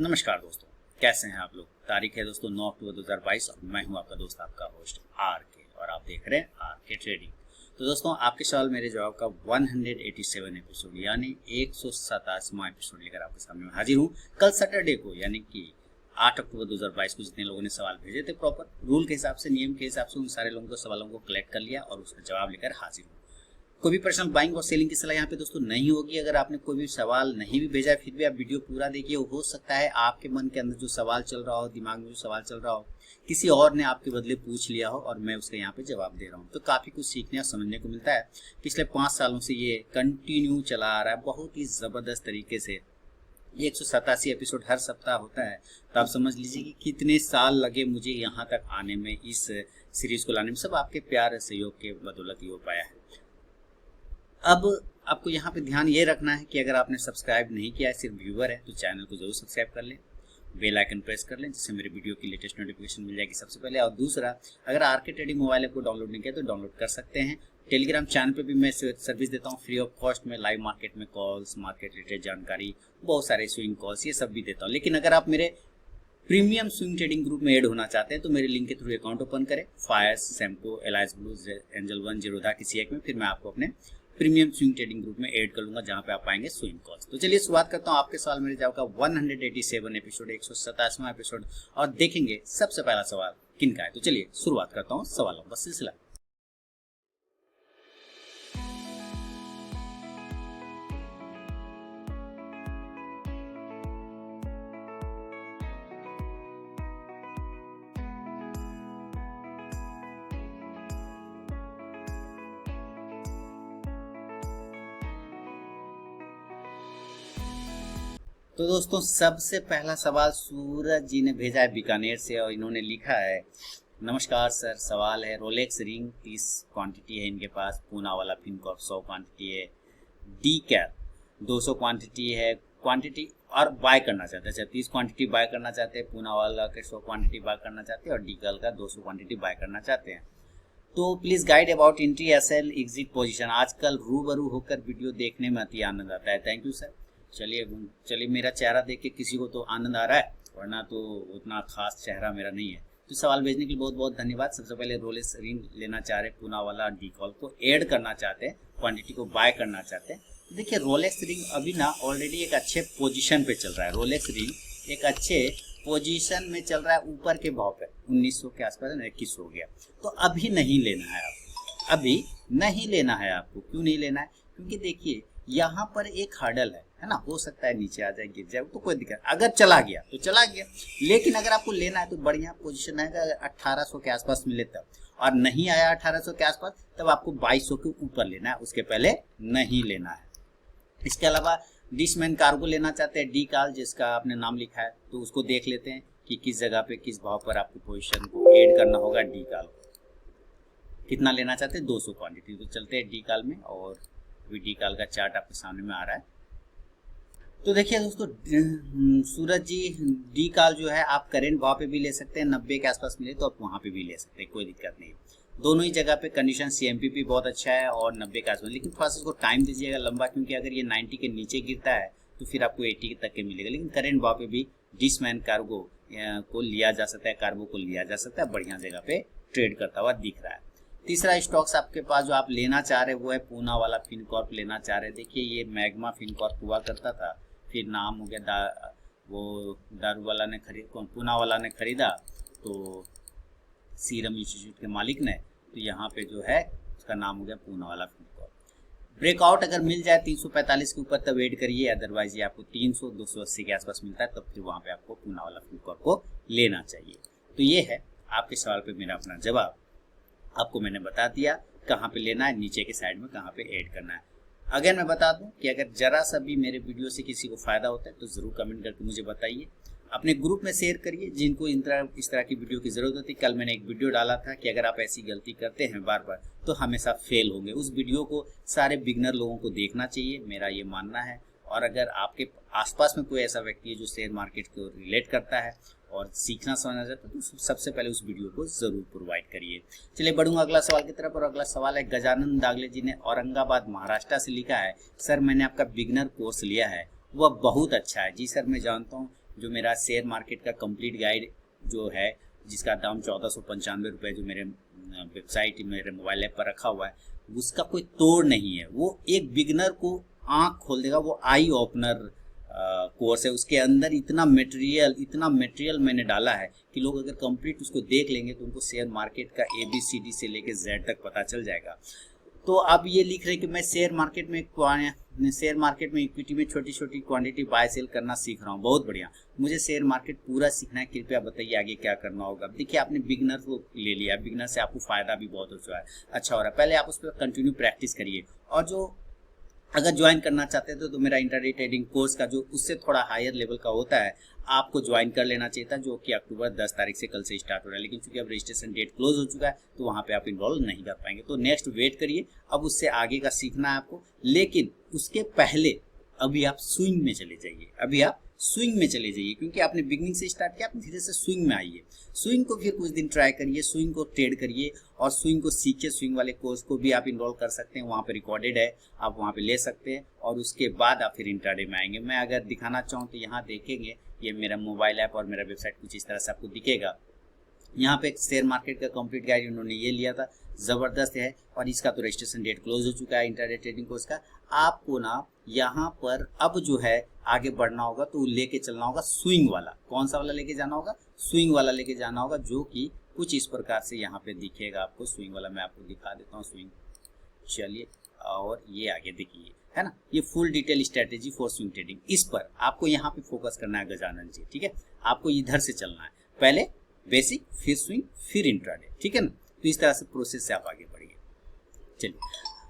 नमस्कार दोस्तों, कैसे हैं आप लोग। तारीख है दोस्तों 9 अक्टूबर 2022 और मैं हूं आपका दोस्त, आपका होस्ट आर के, और आप देख रहे हैं आर के ट्रेडिंग। तो दोस्तों, आपके सवाल मेरे जवाब का 187 एपिसोड यानी 187वां एपिसोड लेकर आपके सामने मैं हाजिर हूं। कल सैटरडे को यानी कि 8 अक्टूबर 2022 को जितने लोगों ने सवाल भेजे थे प्रॉपर रूल के हिसाब से, नियम के हिसाब से, उन सारे लोगों को सवालों को कलेक्ट कर लिया और उसका जवाब लेकर हाजिर हूँ। कोई भी पर्सनल बाइंग और सेलिंग की सलाह यहाँ पे दोस्तों नहीं होगी। अगर आपने कोई भी सवाल नहीं भी भेजा फिर भी आप वीडियो पूरा देखिए। हो सकता है आपके मन के अंदर जो सवाल चल रहा हो, दिमाग में जो सवाल चल रहा हो, किसी और ने आपके बदले पूछ लिया हो और मैं उसका यहाँ पे जवाब दे रहा हूँ। तो काफ़ी कुछ सीखने और समझने को मिलता है। पिछले 5 सालों से ये कंटिन्यू चला आ रहा है बहुत ही ज़बरदस्त तरीके से। 187 एपिसोड हर सप्ताह होता है। तो आप समझ लीजिए कि कितने साल लगे मुझे यहाँ तक आने में, इस सीरीज़ को लाने में। सब आपके प्यार सहयोग के बदौलत ही हो पाया है। अब आपको यहाँ पे ध्यान ये रखना है कि अगर आपने सब्सक्राइब नहीं किया है, सिर्फ व्यूअर है, तो चैनल को जरूर सब्सक्राइब कर लें, बेल आइकन प्रेस कर लें, जिससे मेरे वीडियो की लेटेस्ट नोटिफिकेशन मिल जाएगी सबसे पहले। और दूसरा, अगर आर के ट्रेडिंग मोबाइल ऐप को डाउनलोड नहीं किया तो डाउनलोड कर सकते हैं। टेलीग्राम चैनल पे भी मैं सर्विस देता हूँ फ्री ऑफ कॉस्ट में। लाइव मार्केट में कॉल्स, मार्केट रिलेटेड जानकारी, बहुत सारे स्विंग कॉल्स, ये सब भी देता हूँ। लेकिन अगर आप मेरे प्रीमियम स्विंग ट्रेडिंग ग्रुप में ऐड होना चाहते हैं तो मेरे लिंक के थ्रू अकाउंट ओपन करें। Fyers, Samco, Alice Blue, Angel One, Zerodha किसी एक में, फिर मैं आपको अपने प्रीमियम स्विंग ट्रेडिंग ग्रुप में ऐड कर लूंगा, जहां पे आप पाएंगे स्विंग कॉल्स। तो चलिए शुरुआत करता हूं आपके सवाल मेरे जवाब का 187 एपिसोड, 187वां एपिसोड, और देखेंगे सबसे पहला सवाल किनका है। तो चलिए शुरुआत करता हूं सवालों का सिलसिला। तो दोस्तों, सबसे पहला सवाल सूरज जी ने भेजा है बीकानेर से, और इन्होंने लिखा है, नमस्कार सर, सवाल है रोलेक्स रिंग 30 क्वांटिटी है इनके पास, पूना वाला फिनकॉर्प 100 क्वांटिटी है, डी कैप 200 क्वांटिटी है, क्वांटिटी और बाय करना चाहते हैं। 30 क्वांटिटी बाय करना चाहते हैं, पूना वाला के 100 क्वांटिटी बाय करना चाहते हैं, और डी कैल का 200 क्वांटिटी बाय करना चाहते हैं। तो please guide about entry, SL, exit position. आजकल रूबरू होकर वीडियो देखने में अति आनंद आता है। Thank you sir. चलिए मेरा चेहरा देख के किसी को तो आनंद आ रहा है, वरना तो उतना खास चेहरा मेरा नहीं है। तो सवाल भेजने के लिए बहुत बहुत धन्यवाद। सबसे पहले रोलेक्स रिंग लेना चाह रहे, पूना वाला, डी कॉल को ऐड करना चाहते हैं, क्वांटिटी को बाय करना चाहते हैं। तो देखिए, रोलेक्स रिंग अभी ना ऑलरेडी एक अच्छे पोजीशन पे चल रहा है। रोलेक्स रिंग एक अच्छे पोजीशन में चल रहा है, ऊपर के भाव पे 1900 के आसपास, 21 हो गया। तो अभी नहीं लेना है आपको, अभी नहीं लेना है आपको। क्यों नहीं लेना है? क्योंकि देखिए यहाँ पर एक हर्डल है ना, हो सकता है नीचे आ जाए, गिर जाए, तो कोई दिक्कत। अगर चला गया तो चला गया, लेकिन अगर आपको लेना है तो बढ़िया पोजीशन है। अगर 1800 के आसपास मिले तब, और नहीं आया 1800 के आसपास, तब आपको 2200 के ऊपर लेना है, उसके पहले नहीं लेना है। इसके अलावा डिशमैन कार्गो लेना चाहते हैं, डी काल, जिसका आपने नाम लिखा है, तो उसको देख लेते हैं कि किस जगह पे किस भाव पर आपको पोजीशन को ऐड करना होगा। डी काल कितना लेना चाहते हैं? 200 क्वांटिटी। तो चलते हैं डी काल में, और डी काल का चार्ट आपके सामने में आ रहा है। तो देखिए दोस्तों, सूरज जी, डी काल जो है आप करेंट भाव पे भी ले सकते हैं, 90 के आसपास मिले तो आप वहाँ पे भी ले सकते हैं, कोई दिक्कत नहीं। दोनों ही जगह पे कंडीशन सीएमपी बहुत अच्छा है और 90 के आसपास, लेकिन थोड़ा सा इसको टाइम दीजिएगा लंबा, क्योंकि अगर ये 90 के नीचे गिरता है तो फिर आपको 80 तक के मिलेगा। लेकिन करेंट भाव पे भी डिशमैन कार्गो को लिया जा सकता है, कार्गो को लिया जा सकता है, बढ़िया जगह पे ट्रेड करता हुआ दिख रहा है। तीसरा स्टॉक्स आपके पास जो आप लेना चाह रहे हैं वो है पूना वाला फिनकॉर्प लेना चाह रहे हैं। देखिए, ये मैग्मा फिनकॉर्प हुआ करता था, फिर नाम हो गया वो दारू वाला ने पूना वाला ने खरीदा, तो सीरम इंस्टीट्यूट के मालिक ने, तो यहाँ पे जो है उसका नाम हो गया पूना वाला फिनकॉर्प। ब्रेकआउट अगर मिल जाए 345 के ऊपर तब वेट करिए, अदरवाइज ये आपको 300 280 के आसपास मिलता है, तब फिर वहाँ पे आपको पूना वाला फिनकॉर्प को लेना चाहिए। तो ये है आपके सवाल पे मेरा अपना जवाब। आपको मैंने बता दिया कहाँ पे लेना है, नीचे के साइड में कहाँ पे ऐड करना है। अगर मैं बता दूं कि अगर जरा सा भी मेरे वीडियो से किसी को फायदा होता है तो जरूर कमेंट करके मुझे बताइए, अपने ग्रुप में शेयर करिए जिनको इस तरह की वीडियो की जरूरत होती है। कल मैंने एक वीडियो डाला था कि अगर आप ऐसी गलती करते हैं बार बार तो हमेशा फेल होंगे। उस वीडियो को सारे बिगनर लोगों को देखना चाहिए, मेरा ये मानना है। और अगर आपके आसपास में कोई ऐसा व्यक्ति है जो शेयर मार्केट को रिलेट करता है और सीखना समझना चाहता है तो सबसे पहले उस वीडियो को जरूर प्रोवाइड करिए। चलिए बढ़ूंगा अगला सवाल की तरफ, और अगला सवाल है गजानन दागले जी ने औरंगाबाद महाराष्ट्र से लिखा है, सर मैंने आपका बिगनर कोर्स लिया है, वह बहुत अच्छा है। जी सर, मैं जानता हूँ जो मेरा शेयर मार्केट का कंप्लीट गाइड जो है, जिसका दाम 1495 रुपये जो मेरे वेबसाइट मेरे मोबाइल ऐप पर रखा हुआ है, उसका कोई तोड़ नहीं है। वो एक बिगनर को आँख खोल देगा। वो आई ओपनर कोर्स है। उसके अंदर इतना मटेरियल मैंने डाला है कि लोग अगर कंप्लीट उसको देख लेंगे तो उनको शेयर मार्केट का ABCD से लेके Z तक पता चल जाएगा। तो आप ये लिख रहे हैं कि मैं शेयर मार्केट में इक्विटी में छोटी छोटी क्वांटिटी बाय सेल करना सीख रहा हूँ। बहुत बढ़िया, मुझे शेयर मार्केट पूरा सीखना है, कृपया बताइए आगे क्या करना होगा। देखिए, आपने बिगनर को ले लिया, बिगनर से आपको फायदा भी बहुत अच्छा हो रहा है। पहले आप उस पर कंटिन्यू प्रैक्टिस करिए, और जो अगर ज्वाइन करना चाहते हैं तो मेरा इंट्राडे ट्रेडिंग कोर्स का जो उससे थोड़ा हायर लेवल का होता है, आपको ज्वाइन कर लेना चाहिए था, जो कि अक्टूबर 10 तारीख से कल से स्टार्ट हो रहा है। लेकिन चूंकि अब रजिस्ट्रेशन डेट क्लोज हो चुका है तो वहाँ पे आप इन्वॉल्व नहीं कर पाएंगे। तो नेक्स्ट वेट करिए, अब उससे आगे का सीखना है आपको। लेकिन उसके पहले अभी आप स्विंग में चले जाइए, क्योंकि आपने बिगनिंग से स्टार्ट किया, आप धीरे से स्विंग में आइए। स्विंग को फिर कुछ दिन ट्राई करिए, स्विंग को ट्रेड करिए और स्विंग को सीखिए। स्विंग वाले कोर्स को भी आप इन्वॉल्व कर सकते हैं, वहाँ पे रिकॉर्डेड है, आप वहाँ पे ले सकते हैं। और उसके बाद आप फिर इंट्राडे में आएंगे। मैं अगर दिखाना चाहूँ तो यहाँ देखेंगे, ये मेरा मोबाइल ऐप और मेरा वेबसाइट कुछ इस तरह से आपको दिखेगा। यहाँ पे एक शेयर मार्केट का कंप्लीट गाइड उन्होंने ये लिया था, ज़बरदस्त है। और इसका तो रजिस्ट्रेशन डेट क्लोज हो चुका है इंट्राडे ट्रेडिंग कोर्स का। आपको ना यहाँ पर अब जो है आगे बढ़ना होगा तो लेके चलना होगा स्विंग वाला। कौन सा वाला लेके जाना होगा? स्विंग वाला लेके जाना होगा, जो कि कुछ इस प्रकार से यहाँ पे दिखेगा आपको। स्विंग वाला मैं आपको दिखा देता हूँ। स्विंग, चलिए, और ये आगे देखिए, है ना, ये full detail strategy for swing trading. इस पर आपको यहाँ पे फोकस करना है गजानन जी, ठीक है। आपको इधर से चलना है, पहले बेसिक, फिर स्विंग, फिर इंट्राडे, ठीक है ना। तो इस तरह से प्रोसेस से आप आगे बढ़िए। चलिए,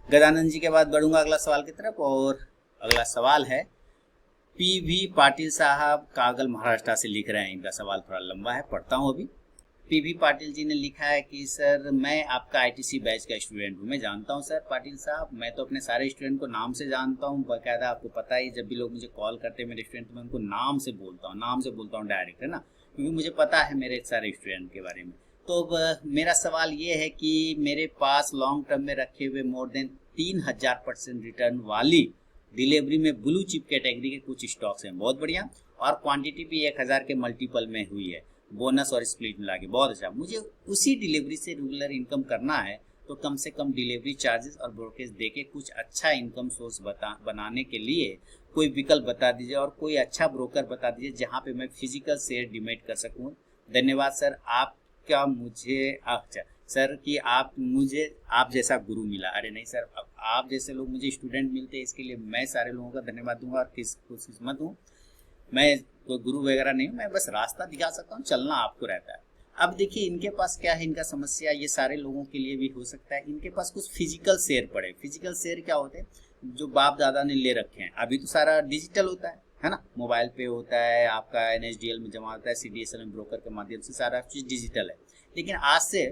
गजानंद जी के बाद बढ़ूंगा अगला सवाल की तरफ। और अगला सवाल है PV पाटिल साहब, कागल महाराष्ट्र से लिख रहे हैं। इनका सवाल थोड़ा लंबा है, पढ़ता हूँ अभी। PV पाटिल जी ने लिखा है कि सर, मैं आपका ITC बैच का स्टूडेंट हूँ। मैं जानता हूँ सर पाटिल साहब, मैं तो अपने सारे स्टूडेंट को नाम से जानता हूँ, बाकायदा। आपको पता ही, जब भी लोग मुझे कॉल करते हैं मेरे स्टूडेंट, मैं उनको नाम से बोलता हूँ डायरेक्ट, है ना, क्योंकि मुझे पता है मेरे सारे स्टूडेंट के बारे में। तो अब मेरा सवाल ये है कि मेरे पास लॉन्ग टर्म में रखे हुए मोर देन 3000% रिटर्न वाली डिलीवरी में ब्लू चिप कैटेगरी के कुछ स्टॉक्स हैं, बहुत बढ़िया, और क्वांटिटी भी 1000 के मल्टीपल में हुई है, बोनस और स्प्लिट मिला के, बहुत अच्छा। मुझे उसी डिलीवरी से रेगुलर इनकम करना है, तो कम से कम डिलीवरी चार्जेस और ब्रोकरेज देके कुछ अच्छा इनकम सोर्स बनाने के लिए कोई विकल्प बता दीजिए, और कोई अच्छा ब्रोकर बता दीजिए जहाँ पे मैं फिजिकल शेयर डिमेट कर सकूँ। धन्यवाद सर, आपका मुझे अच्छा सर कि आप जैसा गुरु मिला। अरे नहीं सर, आप जैसे लोग मुझे स्टूडेंट मिलते हैं, इसके लिए मैं सारे लोगों का धन्यवाद दूंगा। और खुशकिस्मत हूँ, मैं कोई गुरु वगैरह नहीं हूँ, मैं बस रास्ता दिखा सकता हूँ, चलना आपको रहता है। अब देखिए, इनके पास क्या है, इनका समस्या ये सारे लोगों के लिए भी हो सकता है। इनके पास कुछ फिजिकल शेयर पड़े। फिजिकल शेयर क्या होते हैं? जो बाप दादा ने ले रखे हैं। अभी तो सारा डिजिटल होता है ना, मोबाइल पे होता है, आपका NSDL में जमा होता है, CDSL में ब्रोकर के माध्यम से सारा चीज डिजिटल है। लेकिन आज से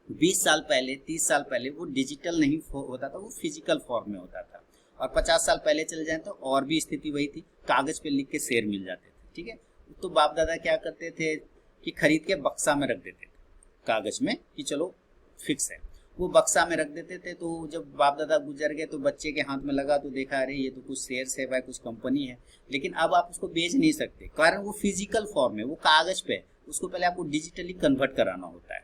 20 साल पहले, 30 साल पहले वो डिजिटल नहीं होता था, वो फिजिकल फॉर्म में होता था। और 50 साल पहले चले जाए तो और भी स्थिति वही थी, कागज पे लिख के शेयर मिल जाते थे, ठीक है। तो बाप दादा क्या करते थे कि खरीद के बक्सा में रख देते थे, कागज में, कि चलो फिक्स है, वो बक्सा में रख देते थे। तो जब बाप दादा गुजर गए तो बच्चे के हाथ में लगा तो देखा, अरे ये तो कुछ शेयर्स है भाई, कुछ कंपनी है। लेकिन अब आप उसको बेच नहीं सकते, कारण वो फिजिकल फॉर्म में, वो कागज पे है। उसको पहले आपको डिजिटली कन्वर्ट कराना होता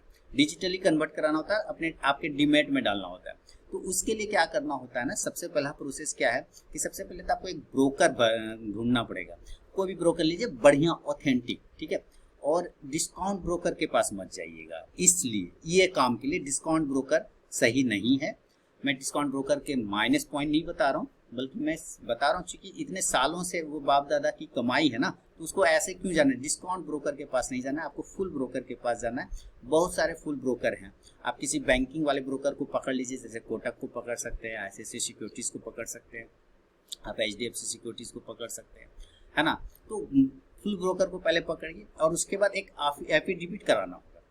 है, अपने आपके डीमैट में डालना होता है। तो उसके लिए क्या करना होता है ना, सबसे पहला प्रोसेस क्या है कि सबसे पहले तो आपको एक ब्रोकर ढूंढना पड़ेगा। कोई भी ब्रोकर लीजिए, बढ़िया, ऑथेंटिक, ठीक है। और डिस्काउंट ब्रोकर के पास मत जाइएगा, इसलिए ये काम के लिए डिस्काउंट ब्रोकर सही नहीं है। मैं डिस्काउंट ब्रोकर के माइनस पॉइंट नहीं बता रहा हूँ, बल्कि मैं बता रहा हूँ क्योंकि इतने सालों से वो बाप दादा की कमाई है ना, तो उसको ऐसे क्यों जाना है। डिस्काउंट ब्रोकर के पास नहीं जाना है, आपको फुल ब्रोकर के पास जाना है। बहुत सारे फुल ब्रोकर हैं। आप किसी बैंकिंग वाले ब्रोकर को पकड़ लीजिए, जैसे कोटक को पकड़ सकते हैं, ICICI सिक्योरिटीज़ को पकड़ सकते हैं, आप HDFC सिक्योरिटीज़ को पकड़ सकते हैं, है ना। तो फुल ब्रोकर को पहले पकड़िए, और उसके बाद एक एफिडेविट कराना होगा।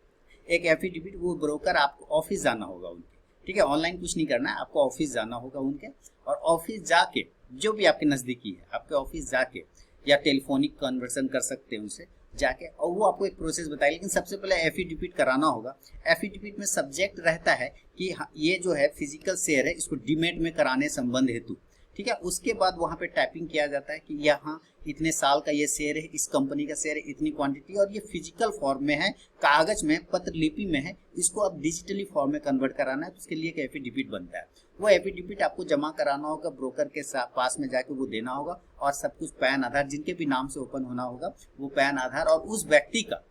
एक एफिडेविट, वो ब्रोकर आपको ऑफिस जाना होगा उनके, ठीक है। ऑनलाइन कुछ नहीं करना है, आपको ऑफिस जाना होगा उनके, और ऑफिस जाके, जो भी आपके नज़दीकी है, आपके ऑफिस जाके, या टेलीफोनिक कन्वर्सन कर सकते हैं उनसे जाके, और वो आपको एक प्रोसेस बताएगा। लेकिन सबसे पहले एफिडेविट कराना होगा। एफिडेविट में सब्जेक्ट रहता है कि ये जो है फिजिकल शेयर है, इसको डीमेट में कराने संबंध हेतु, ठीक है। उसके बाद वहां पे टाइपिंग किया जाता है कि यहाँ इतने साल का ये शेयर है, इस कंपनी का शेयर है, इतनी क्वांटिटी, और ये फिजिकल फॉर्म में है, कागज में, पत्र लिपि में है, इसको अब डिजिटली फॉर्म में कन्वर्ट कराना है, तो उसके लिए एक एफिडेविट बनता है। वो एफिडेविट आपको जमा कराना होगा, ब्रोकर के पास में जाके वो देना होगा, और सब कुछ पैन आधार, जिनके भी नाम से ओपन होना होगा वो पैन आधार, और उस व्यक्ति का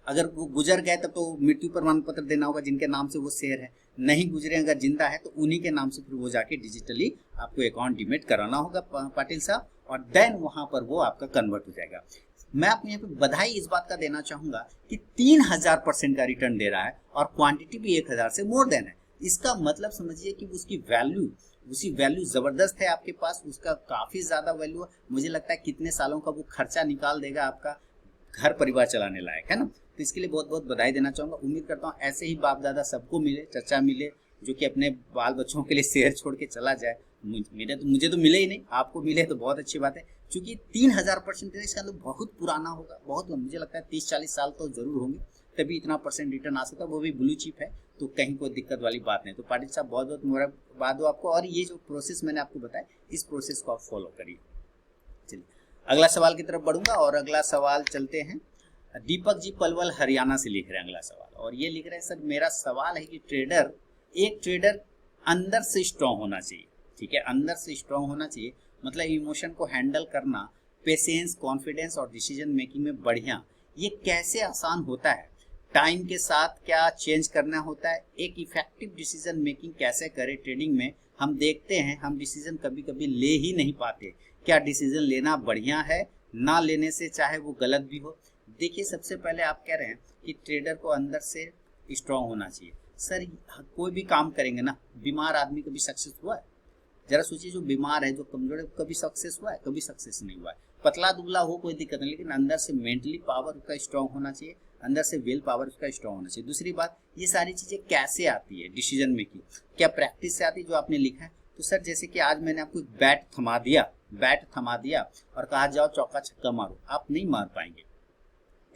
अगर वो गुजर गए तब तो मृत्यु प्रमाण पत्र देना होगा जिनके नाम से वो शेयर है, नहीं गुजरे अगर जिंदा है तो उन्हीं के नाम से फिर वो जाके डिजिटली आपको अकाउंट डिमेट कराना होगा पाटिल साहब, और देन वहां पर वो आपका कन्वर्ट हो जाएगा। मैं आपको यहाँ पे बधाई इस बात का देना चाहूंगा कि 3000% का रिटर्न दे रहा है, और क्वांटिटी भी 1000 से मोर देन है। इसका मतलब समझिए कि उसकी वैल्यू जबरदस्त है आपके पास, उसका काफी ज्यादा वैल्यू है। मुझे लगता है कितने सालों का वो खर्चा निकाल देगा आपका घर परिवार चलाने लायक, है ना। तो इसके लिए बहुत बहुत बधाई देना चाहूंगा। उम्मीद करता हूँ ऐसे ही बाप दादा सबको मिले, चचा मिले, जो कि अपने बाल बच्चों के लिए शेयर छोड़ के चला जाए। मुझे तो मिले ही नहीं, आपको मिले तो बहुत अच्छी बात है, क्योंकि 3000% इसका तो बहुत पुराना होगा, बहुत, मुझे लगता है 30-40 साल तो जरूर होंगे, तभी इतना परसेंट रिटर्न आ सकता है, वो भी ब्लू चिप है, तो कहीं कोई दिक्कत वाली बात नहीं। तो पाटिल साहब बहुत बहुत मुबारकबाद हो आपको, और ये जो प्रोसेस मैंने आपको बताया, इस प्रोसेस को आप फॉलो करिए। चलिए अगला सवाल की तरफ बढ़ूंगा, और अगला सवाल चलते हैं। दीपक जी पलवल हरियाणा से लिख रहे हैं अगला सवाल, और ये लिख रहे हैं, सर मेरा सवाल है कि एक ट्रेडर अंदर से स्ट्रांग होना चाहिए, ठीक है, अंदर से स्ट्रांग होना चाहिए, मतलब इमोशन को हैंडल करना, पेशेंस, कॉन्फिडेंस और डिसीजन मेकिंग में बढ़िया, ये कैसे आसान होता है, टाइम के साथ क्या चेंज करना होता है, एक इफेक्टिव डिसीजन मेकिंग कैसे करें ट्रेडिंग में। हम देखते हैं हम डिसीजन कभी कभी ले ही नहीं पाते, क्या डिसीजन लेना बढ़िया है, ना लेने से चाहे वो गलत भी हो। देखिए सबसे पहले आप कह रहे हैं कि ट्रेडर को अंदर से स्ट्रांग होना चाहिए। सर कोई भी काम करेंगे ना, बीमार आदमी कभी सक्सेस हुआ है? जरा सोचिए, जो बीमार है, जो कमजोर है, कभी सक्सेस हुआ है? कभी सक्सेस नहीं हुआ है। पतला दुबला हो कोई दिक्कत नहीं, लेकिन अंदर से मेंटली पावर उसका स्ट्रांग होना चाहिए, अंदर से विल पावर उसका स्ट्रांग होना चाहिए। दूसरी बात, ये सारी चीजें कैसे आती है डिसीजन मेकिंग, क्या प्रैक्टिस से आती है जो आपने लिखा है? तो सर जैसे कि आज मैंने आपको बैट थमा दिया और कहा जाओ चौका छक्का मारो, आप नहीं मार पाएंगे।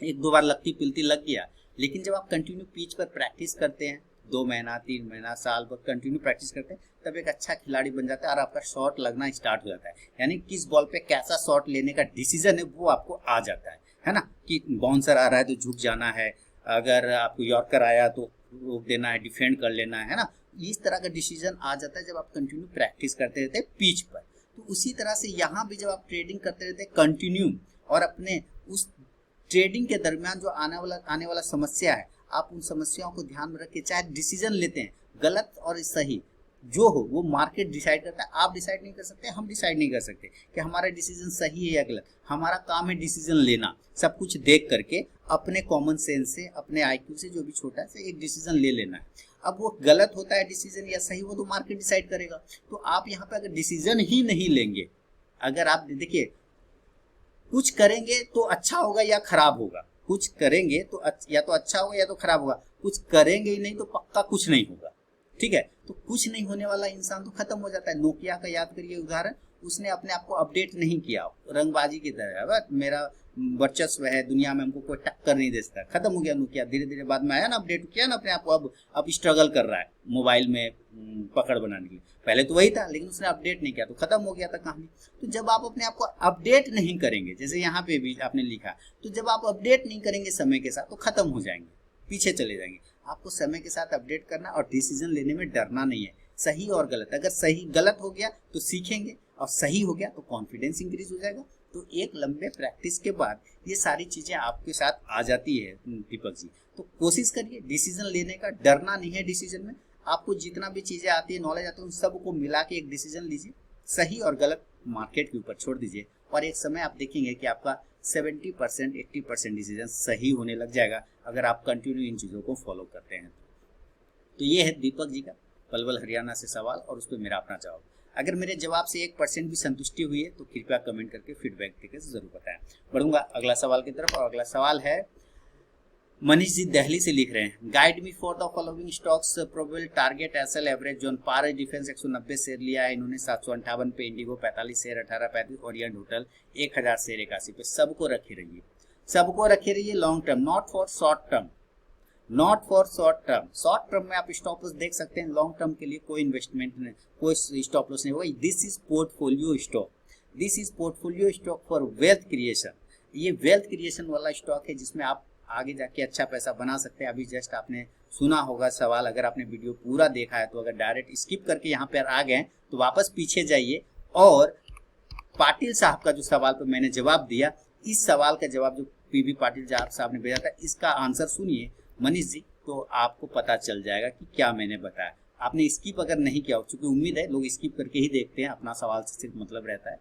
एक दो बार लगती पिलती लग गया, लेकिन जब आप कंटिन्यू पिच पर प्रैक्टिस करते हैं, 2 महीना 3 महीना साल भर कंटिन्यू प्रैक्टिस करते हैं, तब एक अच्छा खिलाड़ी बन जाता है और आपका शॉट लगना स्टार्ट हो जाता है। यानी किस बॉल पे कैसा शॉट लेने का डिसीजन है वो आपको आ जाता है ना, कि बाउंसर आ रहा है तो झुक जाना है, अगर आपको यॉर्कर आया तो रोक देना है, डिफेंड कर लेना है ना। इस तरह का डिसीजन आ जाता है जब आप कंटिन्यू प्रैक्टिस करते रहते हैं पिच पर। तो उसी तरह से यहाँ भी जब आप ट्रेडिंग करते रहते हैं कंटिन्यू, और अपने उस ट्रेडिंग के दरमियान जो आने वाला समस्या है, आप उन समस्याओं को ध्यान में रख के चाहे डिसीजन लेते हैं, गलत और सही जो हो वो मार्केट डिसाइड करता है, आप डिसाइड नहीं कर सकते, हम डिसाइड नहीं कर सकते कि हमारा डिसीजन सही है या गलत। हमारा काम है डिसीजन लेना, सब कुछ देख करके अपने कॉमन सेंस से, अपने आईक्यू से, जो भी छोटा है एक डिसीजन ले लेना है। अब वो गलत होता है डिसीजन या सही, वो तो मार्केट डिसाइड करेगा। तो आप यहाँ पे अगर डिसीजन ही नहीं लेंगे, अगर आप देखिए कुछ करेंगे तो अच्छा होगा या खराब होगा, कुछ करेंगे तो या तो अच्छा होगा या तो खराब होगा, कुछ करेंगे ही नहीं तो पक्का कुछ नहीं होगा, ठीक है। तो कुछ नहीं होने वाला इंसान तो खत्म हो जाता है। नोकिया का याद करिए उदाहरण, उसने अपने आप को अपडेट नहीं किया, रंगबाजी की तरह, मेरा वर्चस्व है दुनिया में, हमको कोई टक्कर नहीं दे सकता, खत्म हो गया नोकिया। धीरे धीरे बाद में आया ना, अपडेट किया ना अपने आप को, अब स्ट्रगल कर रहा है मोबाइल में पकड़ बनाने के लिए। पहले तो वही था, लेकिन उसने अपडेट नहीं किया तो खत्म हो गया था कहानी। तो जब आप अपने आप को अपडेट नहीं करेंगे, जैसे यहाँ पे भी आपने लिखा, तो जब आप अपडेट नहीं करेंगे समय के साथ तो खत्म हो जाएंगे, पीछे चले जाएंगे। आपको समय के साथ अपडेट करना और डिसीजन लेने में डरना नहीं है, सही और गलत। अगर सही गलत हो गया तो सीखेंगे, और सही हो गया तो कॉन्फिडेंस इंक्रीज हो जाएगा। तो एक लंबे प्रैक्टिस के बाद ये सारी चीजें आपके साथ आ जाती है दीपक जी। तो कोशिश करिए डिसीजन लेने का, डरना नहीं है डिसीजन में। आपको जितना भी चीजें आती है, नॉलेज आती है, उन सबको मिला के एक डिसीजन लीजिए, सही और गलत मार्केट के ऊपर छोड़ दीजिए, और एक समय आप देखेंगे कि आपका 70% 80% डिसीजन सही होने लग जाएगा अगर आप कंटिन्यू इन चीज़ों को फॉलो करते हैं। तो ये है दीपक जी का पलवल हरियाणा से सवाल, और उस पर मेरा अपना जवाब। अगर मेरे जवाब से 1% भी संतुष्टि हुई है तो कृपया कमेंट करके फीडबैक देकर जरूर बताएं। बढ़ूंगा अगला सवाल की तरफ, और अगला सवाल है मनीष जी दिल्ली से लिख रहे हैं, guide me for the following stocks probable target SL average zone. पार डिफेंस 190 शेयर लिया है इन्होंने 758 पे, Indigo 45 share 1835, orient hotel 1000 share 81 पे। सबको रखे रहिए long term, not for short term. Not for short term. Short term में आप स्टॉप लॉस देख सकते हैं, लॉन्ग टर्म के लिए कोई इन्वेस्टमेंट नहीं, कोई स्टॉप लॉस नहीं होगा। This is portfolio stock, this is portfolio stock for wealth creation. ये वेल्थ क्रिएशन वाला स्टॉक है जिसमें आप आगे जाके अच्छा पैसा बना सकते हैं। अभी जस्ट आपने सुना होगा सवाल, अगर आपने वीडियो पूरा देखा है तो अगर डायरेक्ट स्किप करके यहाँ पर आ गए तो वापस पीछे जाइए और पाटिल साहब का जो सवाल पर मैंने जवाब दिया, इस सवाल का जवाब जो पीबी पाटिल साहब ने भेजा था, इसका आंसर सुनिए मनीष जी, तो आपको पता चल जाएगा कि क्या मैंने बताया। आपने स्किप अगर नहीं किया, चूंकि उम्मीद है लोग स्किप करके ही देखते हैं, अपना सवाल से सिर्फ मतलब रहता है,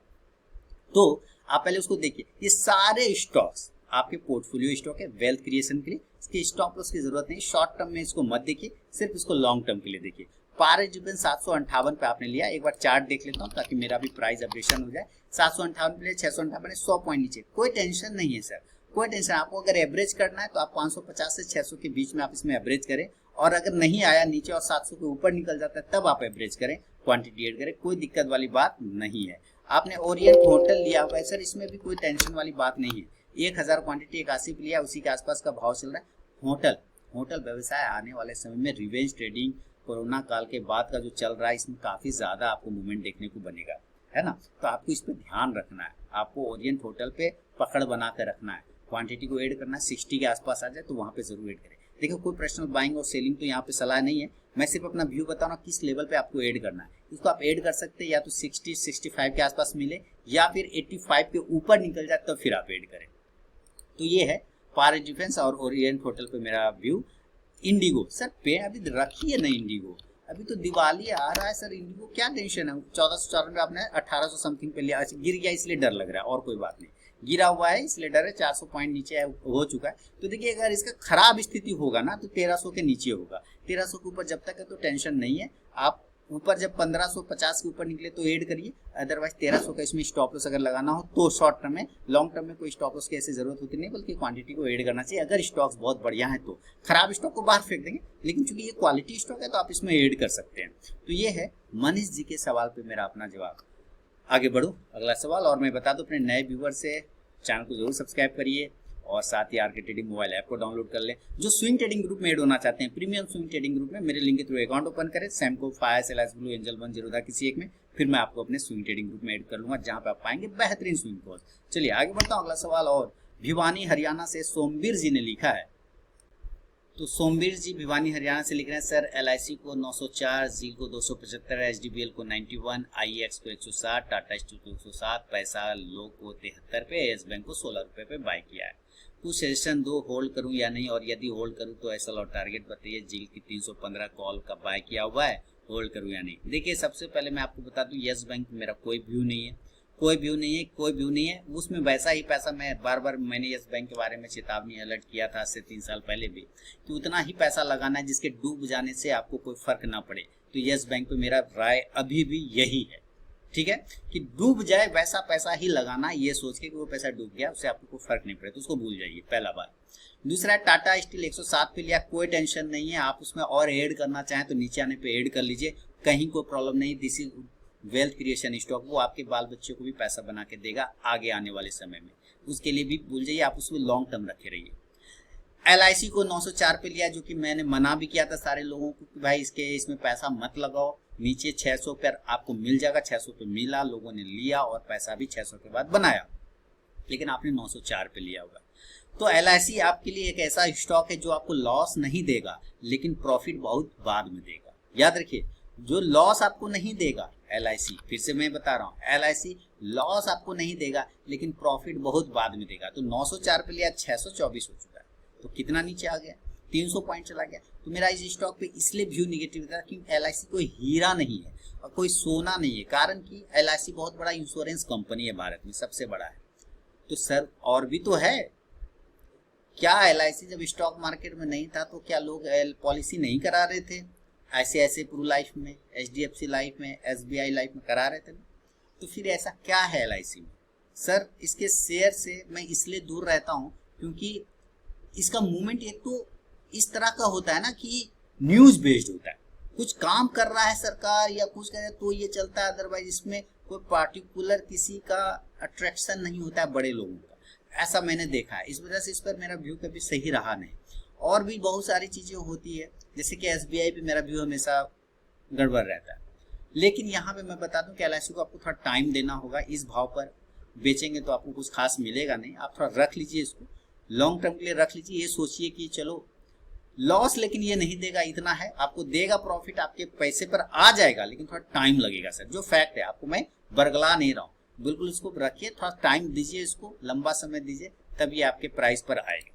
तो आप पहले उसको देखिए। ये सारे स्टॉक्स आपके पोर्टफोलियो स्टॉक है वेल्थ क्रिएशन के लिए, इसके स्टॉप लॉस की जरूरत नहीं। शॉर्ट टर्म में इसको मत देखिए, सिर्फ इसको लॉन्ग टर्म के लिए देखिए। पारेजिबन 758 पे आपने लिया, एक बार चार्ट देख लेता हूँ ताकि मेरा भी प्राइस अपडेशन हो जाए। 758 पे 658 है, 100 पॉइंट नीचे, कोई टेंशन नहीं है सर, कोई टेंशन। आपको अगर एवरेज करना है तो आप 550 से 600 के बीच में आप इसमें एवरेज करें, और अगर नहीं आया नीचे और 700 के ऊपर निकल जाता है तब आप एवरेज करें, क्वांटिटी एड करें, कोई दिक्कत वाली बात नहीं है। आपने ओरिएंट होटल लिया हुआ है सर, इसमें भी कोई टेंशन वाली बात नहीं है। 1000 क्वांटिटी 81 पे लिया, उसी के आसपास का भाव चल रहा है। होटल व्यवसाय आने वाले समय में रिवेंज ट्रेडिंग, कोरोना काल के बाद का जो चल रहा है, इसमें काफी ज्यादा आपको मूवमेंट देखने को बनेगा, है ना। तो आपको इस पर ध्यान रखना है, आपको ओरिएंट होटल पे पकड़ बना कर रखना है। क्वांटिटी को ऐड करना है, 60 के आसपास आ जाए तो वहां पे जरूर ऐड करें। देखिए कोई पर्सनल बाइंग और सेलिंग तो यहाँ पे सलाह नहीं है, मैं सिर्फ अपना व्यू बता रहा हूँ किस लेवल पे आपको ऐड करना है। इसको आप ऐड कर सकते हैं या तो 60-65 के आसपास मिले, या फिर 85 के ऊपर निकल जाए तो फिर आप ऐड करें। तो ये है पार डिफेंस और ओरिएंट होटल पे मेरा व्यू। इंडिगो सर पे अभी रखिए ना, इंडिगो अभी तो दिवाली आ रहा है सर, इंडिगो क्या टेंशन है। 1494 आपने 1800 समथिंग पे लिया, गिर गया इसलिए डर लग रहा है और कोई बात नहीं, गिरा हुआ है इसलिए डर है। 400 पॉइंट नीचे हो चुका है। तो देखिए अगर इसका खराब स्थिति होगा ना तो 1300 के नीचे होगा, 1300 के ऊपर जब तक है तो टेंशन नहीं है। आप ऊपर जब 1550 के ऊपर निकले तो ऐड करिए, अदरवाइज 1300 का इसमें स्टॉप लॉस अगर लगाना हो तो शॉर्ट टर्म में। लॉन्ग टर्म में कोई स्टॉप लॉस की ऐसी जरूरत होती नहीं, बल्कि क्वांटिटी को ऐड करना चाहिए। अगर स्टॉक्स बहुत बढ़िया है तो खराब स्टॉक को बाहर फेंक देंगे, लेकिन चूंकि ये क्वालिटी स्टॉक है तो आप इसमें ऐड कर सकते हैं। तो ये है मनीष जी के सवाल पे मेरा अपना जवाब। आगे बढ़ो अगला सवाल, और मैं बता दूं अपने नए व्यूअर से चैनल को जरूर सब्सक्राइब करिए और साथ ही आरके ट्रेडिंग मोबाइल ऐप को डाउनलोड कर लें। जो स्विंग ट्रेडिंग ग्रुप में ऐड होना चाहते हैं, प्रीमियम स्विंग ट्रेडिंग ग्रुप में, मेरे लिंक के थ्रू अकाउंट ओपन करें, सैमको, फायर, एलआईएस ब्लू, एंजल 1 किसी एक में, फिर मैं आपको अपने स्विंग ट्रेडिंग ग्रुप में ऐड कर लूंगा, जहां पे आप पाएंगे बेहतरीन स्विंग कॉल्स। चलिए आगे बढ़ता हूं अगला सवाल। और भिवानी हरियाणा से सोमवीर जी ने लिखा है, तो सोमवीर जी भिवानी हरियाणा से लिख रहे हैं, सर एलआईसी को 904, जील को 275, एचडीबीएल को 91, आईएक्स को 160, टाटा स्टील को 107, पैसा लो को 73 पे, एस बैंक को 16 रुपए पे बाय किया है। कुछ सजेशन दो, होल्ड करूं या नहीं, और यदि होल्ड करूं तो एसएल और टारगेट बताइए। जील की 315 कॉल का बाय किया हुआ है, होल्ड करूं या नहीं। देखिए सबसे पहले मैं आपको बता दूं, येस बैंक मेरा कोई व्यू नहीं है, कोई व्यू नहीं है। उसमें वैसा ही पैसा, मैं बार बार मैंने येस बैंक के बारे में चेतावनी अलर्ट किया था आज से 3 साल पहले भी, कि उतना ही पैसा लगाना है जिसके डूब जाने से आपको कोई फर्क ना पड़े। तो येस बैंक पे मेरा राय अभी भी यही है, ठीक है, कि डूब जाए वैसा पैसा ही लगाना, ये सोच के कि वो पैसा डूब गया उससे आपको कोई फर्क नहीं पड़े, तो उसको भूल जाइए, पहला बात। दूसरा, टाटा स्टील 107 पे लिया, कोई टेंशन नहीं है। आप उसमें और ऐड करना चाहें तो नीचे आने पे ऐड कर लीजिए, कहीं कोई प्रॉब्लम नहीं। This is wealth creation stock, वो आपके बाल बच्चों को भी पैसा बना के देगा आगे आने वाले समय में, उसके लिए भी भूल जाइए, आप उसमें लॉन्ग टर्म रखे रहिए। एलआईसी को 904 पे लिया, जो कि मैंने मना भी किया था सारे लोगों को कि भाई इसमें पैसा मत लगाओ, नीचे 600 पर आपको मिल जाएगा। 600 पे मिला, लोगों ने लिया और पैसा भी 600 के बाद बनाया, लेकिन आपने 904 पे लिया होगा। तो एलआईसी आपके लिए एक ऐसा स्टॉक है जो आपको लॉस नहीं देगा, लेकिन प्रॉफिट बहुत बाद में देगा। याद रखिए, जो लॉस आपको नहीं देगा एलआईसी, फिर से मैं बता रहा हूँ, एलआईसी लॉस आपको नहीं देगा लेकिन प्रॉफिट बहुत बाद में देगा। तो 904 पे लिया, 624 हो चुका है, तो कितना नीचे आ गया, 300 पॉइंट चला गया। तो मेरा इस स्टॉक पे इसलिए व्यू निगेटिव था कि एलआईसी कोई हीरा नहीं है और कोई सोना नहीं है, कारण कि एलआईसी बहुत बड़ा इंश्योरेंस कंपनी है, भारत में सबसे बड़ा है। तो सर और भी तो है, क्या एलआईसी जब स्टॉक मार्केट में नहीं था तो क्या लोग पॉलिसी नहीं करा रहे थे? ऐसे प्रू लाइफ में, एचडीएफसी लाइफ में, एसबीआई लाइफ में करा रहे थे ना। तो फिर ऐसा क्या है एलआईसी में? सर इसके शेयर से मैं इसलिए दूर रहता हूं क्योंकि इसका मूवमेंट एक तो इस तरह का होता है ना कि न्यूज बेस्ड होता है, कुछ काम कर रहा है सरकार या कुछ करे तो ये चलता है, अदरवाइज इसमें कोई पार्टिकुलर किसी का अट्रैक्शन नहीं होता है बड़े लोगों का, ऐसा मैंने देखा है। इस वजह से इस पर मेरा व्यू कभी सही रहा नहीं। और भी बहुत सारी चीज़ें होती है, जैसे कि SBI पे मेरा व्यू हमेशा गड़बड़ रहता है। लेकिन यहाँ पे मैं बता दूं कि LIC को आपको थोड़ा टाइम देना होगा। इस भाव पर बेचेंगे तो आपको कुछ खास मिलेगा नहीं। आप थोड़ा रख लीजिए, इसको लॉन्ग टर्म के लिए रख लीजिए। ये सोचिए कि चलो लॉस लेकिन ये नहीं देगा, इतना है, आपको देगा प्रॉफिट, आपके पैसे पर आ जाएगा, लेकिन थोड़ा टाइम लगेगा सर, जो फैक्ट है। आपको मैं बरगला नहीं रहा हूँ, बिल्कुल इसको रखिए, थोड़ा टाइम दीजिए, इसको लंबा समय दीजिए, तभी आपके प्राइस पर आएगा।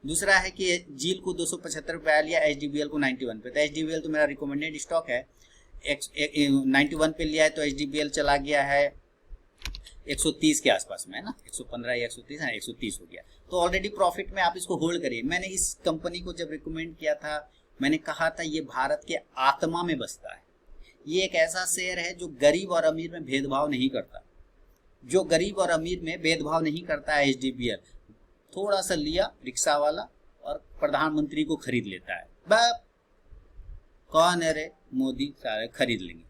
दूसरा है कि जील को 275 रुपया लिया, HDBL को 91 पे। तो HDBL तो मेरा रिकमेंडेड स्टॉक है, 91 पे लिया है, तो HDBL चला गया है 130 के आसपास में, है ना, 115 या 130 है, 130 हो गया। तो ऑलरेडी प्रॉफिट में आप इसको होल्ड करिए। मैंने इस कंपनी को जब रिकमेंड किया था, मैंने कहा था ये भारत के आत्मा में बसता है। ये एक ऐसा शेयर है जो गरीब और अमीर में भेदभाव नहीं करता, जो गरीब और अमीर में भेदभाव नहीं करता है। HDBL थोड़ा सा लिया रिक्शा वाला और प्रधानमंत्री को खरीद लेता है, बाप कौन है रे, मोदी सारे खरीद लेंगे,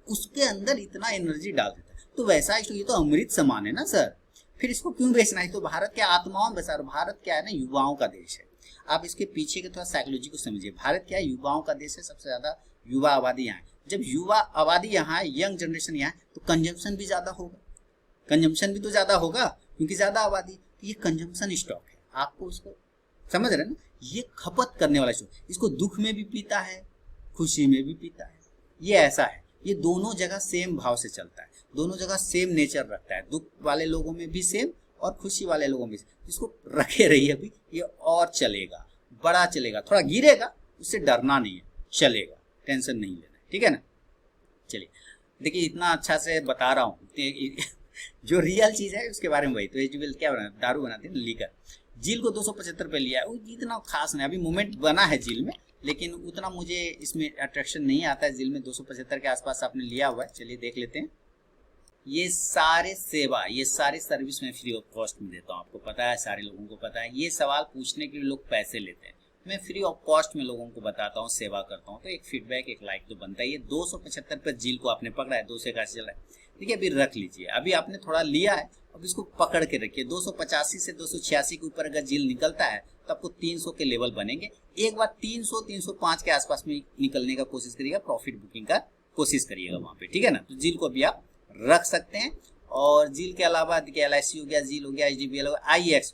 उसके अंदर इतना एनर्जी डाल देता है। तो वैसा ये तो अमृत समान है ना सर, फिर इसको क्यों बेचना है? तो भारत के आत्माओं में बसा। भारत क्या है ना, युवाओं का देश है। आप इसके पीछे के थोड़ा साइकोलॉजी को समझिए। भारत क्या है, युवाओं का देश है, सबसे ज्यादा युवा आबादी यहाँ है। जब युवा आबादी यहाँ है, यंग जनरेशन यहाँ है, तो कंजम्पशन भी ज्यादा होगा, कंजम्पशन भी तो ज्यादा होगा क्योंकि ज्यादा आबादी। ये कंजम्पशन स्टॉक है, आपको उसको समझ रहे ना, ये खपत करने वाला स्टॉक। इसको दुख में भी पीता है, खुशी में भी पीता है। ये ऐसा है, ये दोनों जगह सेम भाव से चलता है, दोनों जगह सेम नेचर रखता है, दुख वाले लोगों में भी सेम और खुशी वाले लोगों में। इसको रखे रहिए, अभी ये और चलेगा, बड़ा चलेगा, थोड़ा गिरेगा, उससे डरना नहीं है, चलेगा, टेंशन नहीं लेना, ठीक है ना। चलिए देखिए, इतना अच्छा से बता रहा हूँ, जो रियल चीज है उसके बारे में। वही तो HDBL क्या बना, दारू बनाते हैं, लीकर। जील को 275 पे लिया है, इतना खास नहीं, अभी मूवमेंट बना है जील में, लेकिन उतना मुझे इसमें अट्रैक्शन नहीं आता है। जील में 275 के आसपास आपने लिया हुआ है। चलिए देख लेते हैं। ये सारे सेवा, ये सारी सर्विस मैं फ्री ऑफ कॉस्ट में देता हूँ, आपको पता है, सारे लोगों को पता है। ये सवाल पूछने के लिए लोग पैसे लेते हैं, मैं फ्री ऑफ कॉस्ट में लोगों को बताता हूँ, सेवा करता हूँ, तो एक फीडबैक, एक लाइक तो बनता है। ये 275 पर जील को आपने पकड़ा है, 2 से का चल रहा है, ठीक है, अभी रख लीजिए। अभी आपने थोड़ा लिया है, अब इसको पकड़ के रखिए। 285 से 286 के ऊपर अगर जील निकलता है तो आपको 300 के लेवल बनेंगे। एक बार 300 305 के आसपास में निकलने का कोशिश करिएगा, प्रॉफिट बुकिंग का कोशिश करिएगा वहां पे, ठीक है ना। तो जील को अभी आप रख सकते हैं। और जील के अलावा LIC हो गया, जील हो गया, HDBL हो गया, IEX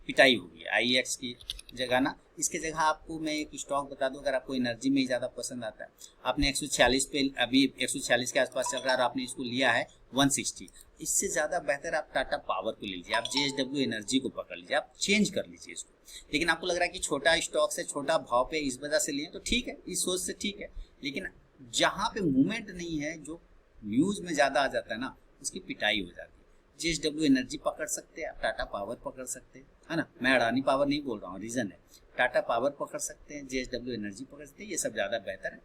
पिटाई होगी, IEX की जगह ना। इसके जगह आपको मैं एक स्टॉक बता दूं, अगर आपको एनर्जी में ही ज़्यादा पसंद आता है, आपने 146 पे, अभी 146 के आसपास चल रहा है और आपने इसको लिया है 160, इससे ज़्यादा बेहतर आप टाटा पावर को ले लीजिए, आप JSW एनर्जी को पकड़ लीजिए, आप चेंज कर लीजिए इसको। लेकिन आपको लग रहा है कि छोटा स्टॉक से छोटा भाव पे इस वजह से लिए, तो ठीक है, इस सोच से ठीक है, लेकिन जहाँ पे मूवमेंट नहीं है, जो न्यूज़ में ज़्यादा आ जाता है ना, उसकी पिटाई हो जाती है। JSW एनर्जी पकड़ सकते हैं आप, टाटा पावर पकड़ सकते हैं, है ना, मैं अडानी पावर नहीं बोल रहा हूँ, रीजन है, टाटा पावर पकड़ सकते हैं, JSW एनर्जी पकड़ सकते हैं, ये सब ज़्यादा बेहतर है।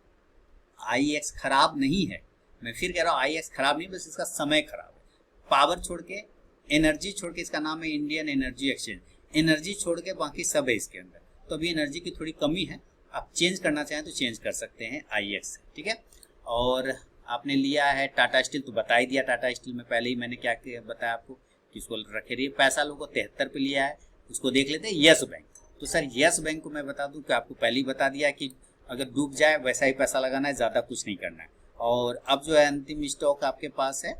IEX खराब नहीं है, मैं फिर कह रहा हूँ, IEX खराब नहीं, बस इसका समय खराब है। पावर छोड़ के, एनर्जी छोड़ के, इसका नाम है इंडियन एनर्जी एक्सचेंज, एनर्जी छोड़ के बाकी सब है इसके अंदर, तो अभी एनर्जी की थोड़ी कमी है, आप चेंज करना चाहें तो चेंज कर सकते हैं IEX से, ठीक है। और आपने लिया है टाटा स्टील, तो बता ही दिया, टाटा स्टील में पहले ही मैंने क्या बताया आपको कि इसको रखे रहिए। पैसा लोगों को 73 पे लिया है, उसको देख लेते हैं। यस बैंक, तो सर यस बैंक को मैं बता दूं कि आपको पहले ही बता दिया कि अगर डूब जाए वैसा ही पैसा लगाना है, ज़्यादा कुछ नहीं करना है। और अब जो है अंतिम स्टॉक आपके पास है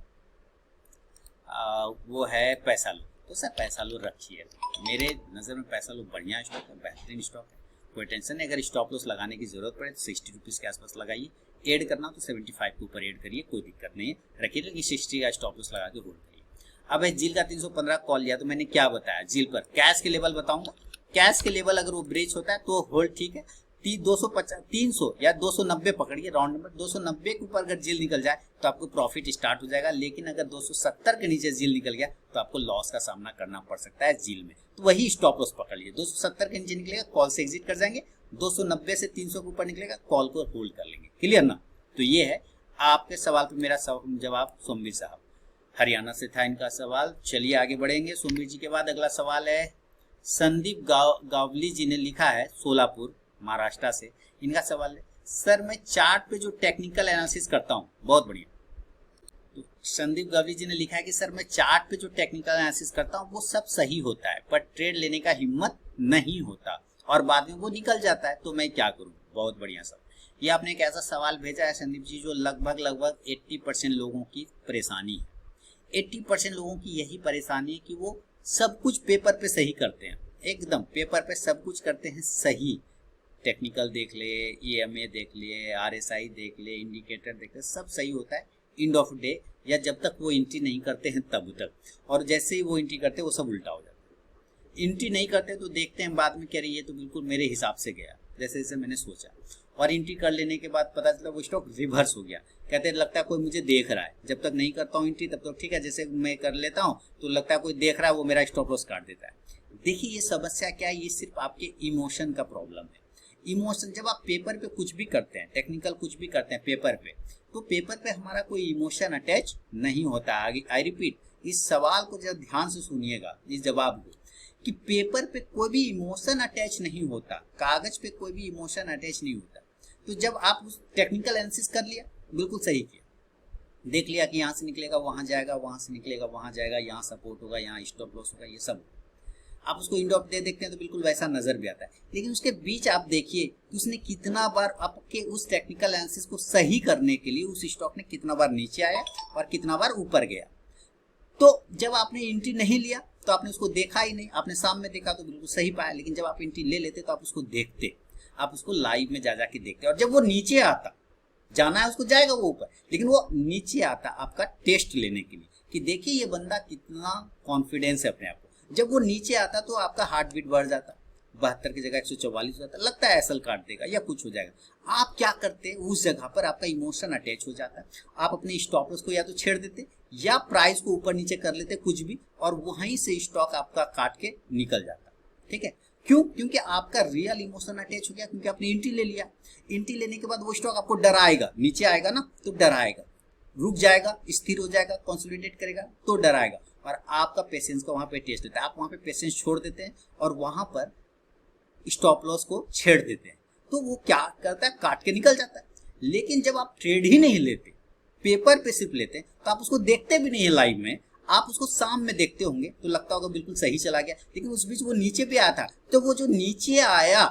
वो है पैसा लो, तो सर पैसा लो रखिए, मेरे नज़र में पैसा लो बढ़िया स्टॉक है, बेहतरीन स्टॉक है, कोई टेंशन नहीं। अगर स्टॉप लॉस लगाने की जरूरत पड़े तो 60 रुपीज़ के आसपास लगाइए, ऐड करना तो 75 के ऊपर ऐड करिए, कोई दिक्कत नहीं है, रखिए, लेकिन 60 का स्टॉप लॉस लगा के होल्ड करिए। अब जील का 315 कॉल लिया, तो मैंने क्या बताया जील पर, कैश के लेवल बताऊंगा, कैश के लेवल अगर वो ब्रेच होता है तो होल्ड, ठीक है। 300 या 290 पकड़िए, राउंड नंबर 290 के ऊपर अगर जील निकल जाए तो आपको प्रॉफिट स्टार्ट हो जाएगा, लेकिन अगर 270 के नीचे जील निकल गया तो आपको लॉस का सामना करना पड़ सकता है जील में, तो वही स्टॉप लॉस पकड़ लीजिए। 270 के नीचे निकलेगा, कॉल से एग्जिट कर जाएंगे, 290 से 300 के ऊपर निकलेगा, कॉल को होल्ड कर लेंगे, क्लियर ना। तो ये है आपके सवाल पर मेरा जवाब, सोमवीर साहब हरियाणा से था इनका सवाल। चलिए आगे बढ़ेंगे। सोमवीर जी के बाद अगला सवाल है संदीप गावली जी ने लिखा है, सोलापुर महाराष्ट्र से। इनका सवाल है, सर मैं चार्ट पे जो टेक्निकल एनालिसिस करता हूँ, बहुत बढ़िया, तो संदीप गवली जी ने लिखा है कि सर मैं चार्ट पे जो टेक्निकल एनालिसिस करता हूँ वो सब सही होता है पर ट्रेड लेने का हिम्मत नहीं होता और बाद में वो निकल जाता है, तो मैं क्या करूँ। बहुत बढ़िया सर, ये आपने एक ऐसा सवाल भेजा है संदीप जी जो लगभग 80% लोगों की परेशानी है। 80% लोगों की यही परेशानी है कि वो सब कुछ पेपर पे सही करते हैं, एकदम पेपर पे सब कुछ करते हैं सही। टेक्निकल देख ले, EMA देख ले, RSI देख ले, इंडिकेटर देख ले, सब सही होता है एंड ऑफ डे या जब तक वो एंट्री नहीं करते हैं तब तक, और जैसे ही वो एंट्री करते हैं वो सब उल्टा हो जाता है। एंट्री नहीं करते तो देखते हैं बाद में कह रही है तो बिल्कुल मेरे हिसाब से गया जैसे जैसे मैंने सोचा, और एंट्री कर लेने के बाद पता चला वो स्टॉक रिवर्स हो गया। कहते हैं लगता है कोई मुझे देख रहा है, जब तक नहीं करता हूँ एंट्री तब तक ठीक है, जैसे मैं कर लेता हूँ तो लगता है कोई देख रहा है, वो मेरा स्टॉप लॉस काट देता है। देखिए ये समस्या क्या है, ये सिर्फ आपके इमोशन का प्रॉब्लम है। इमोशन, जब आप पेपर पे कुछ भी करते हैं, टेक्निकल कुछ भी करते हैं पेपर पे, तो पेपर पे हमारा कोई इमोशन अटैच नहीं होता। आई रिपीट, इस सवाल को जब ध्यान से सुनिएगा, इस जवाब को, कि पेपर पे कोई भी इमोशन अटैच नहीं होता, कागज पे कोई भी इमोशन अटैच नहीं होता। तो जब आप उस टेक्निकल एनालिसिस कर लिया, बिल्कुल सही किया, देख लिया कि यहाँ से निकलेगा वहां जाएगा, वहां से निकलेगा वहां जाएगा, यहाँ सपोर्ट होगा, यहाँ स्टॉप लॉस होगा, ये सब आप उसको एंड ऑफ डे देखते हैं तो बिल्कुल वैसा नजर भी आता है। लेकिन उसके बीच आप देखिए कि उसने कितना बार आपके उस टेक्निकल एनालिसिस को सही करने के लिए उस स्टॉक ने कितना बार नीचे आया और कितना बार ऊपर गया। तो जब आपने एंट्री नहीं लिया तो आपने उसको देखा ही नहीं, आपने सामने देखा तो बिल्कुल सही पाया, लेकिन जब आप एंट्री ले लेते तो आप उसको देखते, आप उसको लाइव में जा के देखते, और जब वो नीचे आता, जाना है उसको जाएगा वो ऊपर, लेकिन वो नीचे आता आपका टेस्ट लेने के लिए कि देखिए ये बंदा कितना कॉन्फिडेंस है अपने आप को। जब वो नीचे आता तो आपका हार्ट बीट बढ़ जाता, 72 की जगह 144 हो जाता, लगता है एसएल काट देगा या कुछ हो जाएगा। आप क्या करते, उस जगह पर आपका इमोशन अटैच हो जाता है, आप अपने स्टॉप लॉस को या तो छेड़ देते या प्राइस को ऊपर नीचे कर लेते कुछ भी, और वहीं से स्टॉक आपका काट के निकल जाता। ठीक है, क्यों? क्योंकि आपका रियल इमोशन अटैच हो गया, क्योंकि आपने एंट्री ले लिया। एंट्री लेने के बाद वो स्टॉक आपको डराएगा, नीचे आएगा ना तो डराएगा, रुक जाएगा, स्थिर हो जाएगा, कंसोलिडेट करेगा तो डराएगा, और आपका पेशेंस का वहां पे टेस्ट होता है। आप वहां पे पेशेंस छोड़ देते हैं और वहां पर स्टॉप लॉस को छेड़ देते हैं, तो वो क्या करता है, काट के निकल जाता है। लेकिन जब आप ट्रेड ही नहीं लेते, पेपर पे सिर्फ लेते हैं, तो आप उसको देखते भी नहीं है लाइव में, आप उसको शाम में देखते होंगे तो लगता होगा बिल्कुल सही चला गया, लेकिन उस बीच वो नीचे भी आया था, तो वो जो नीचे आया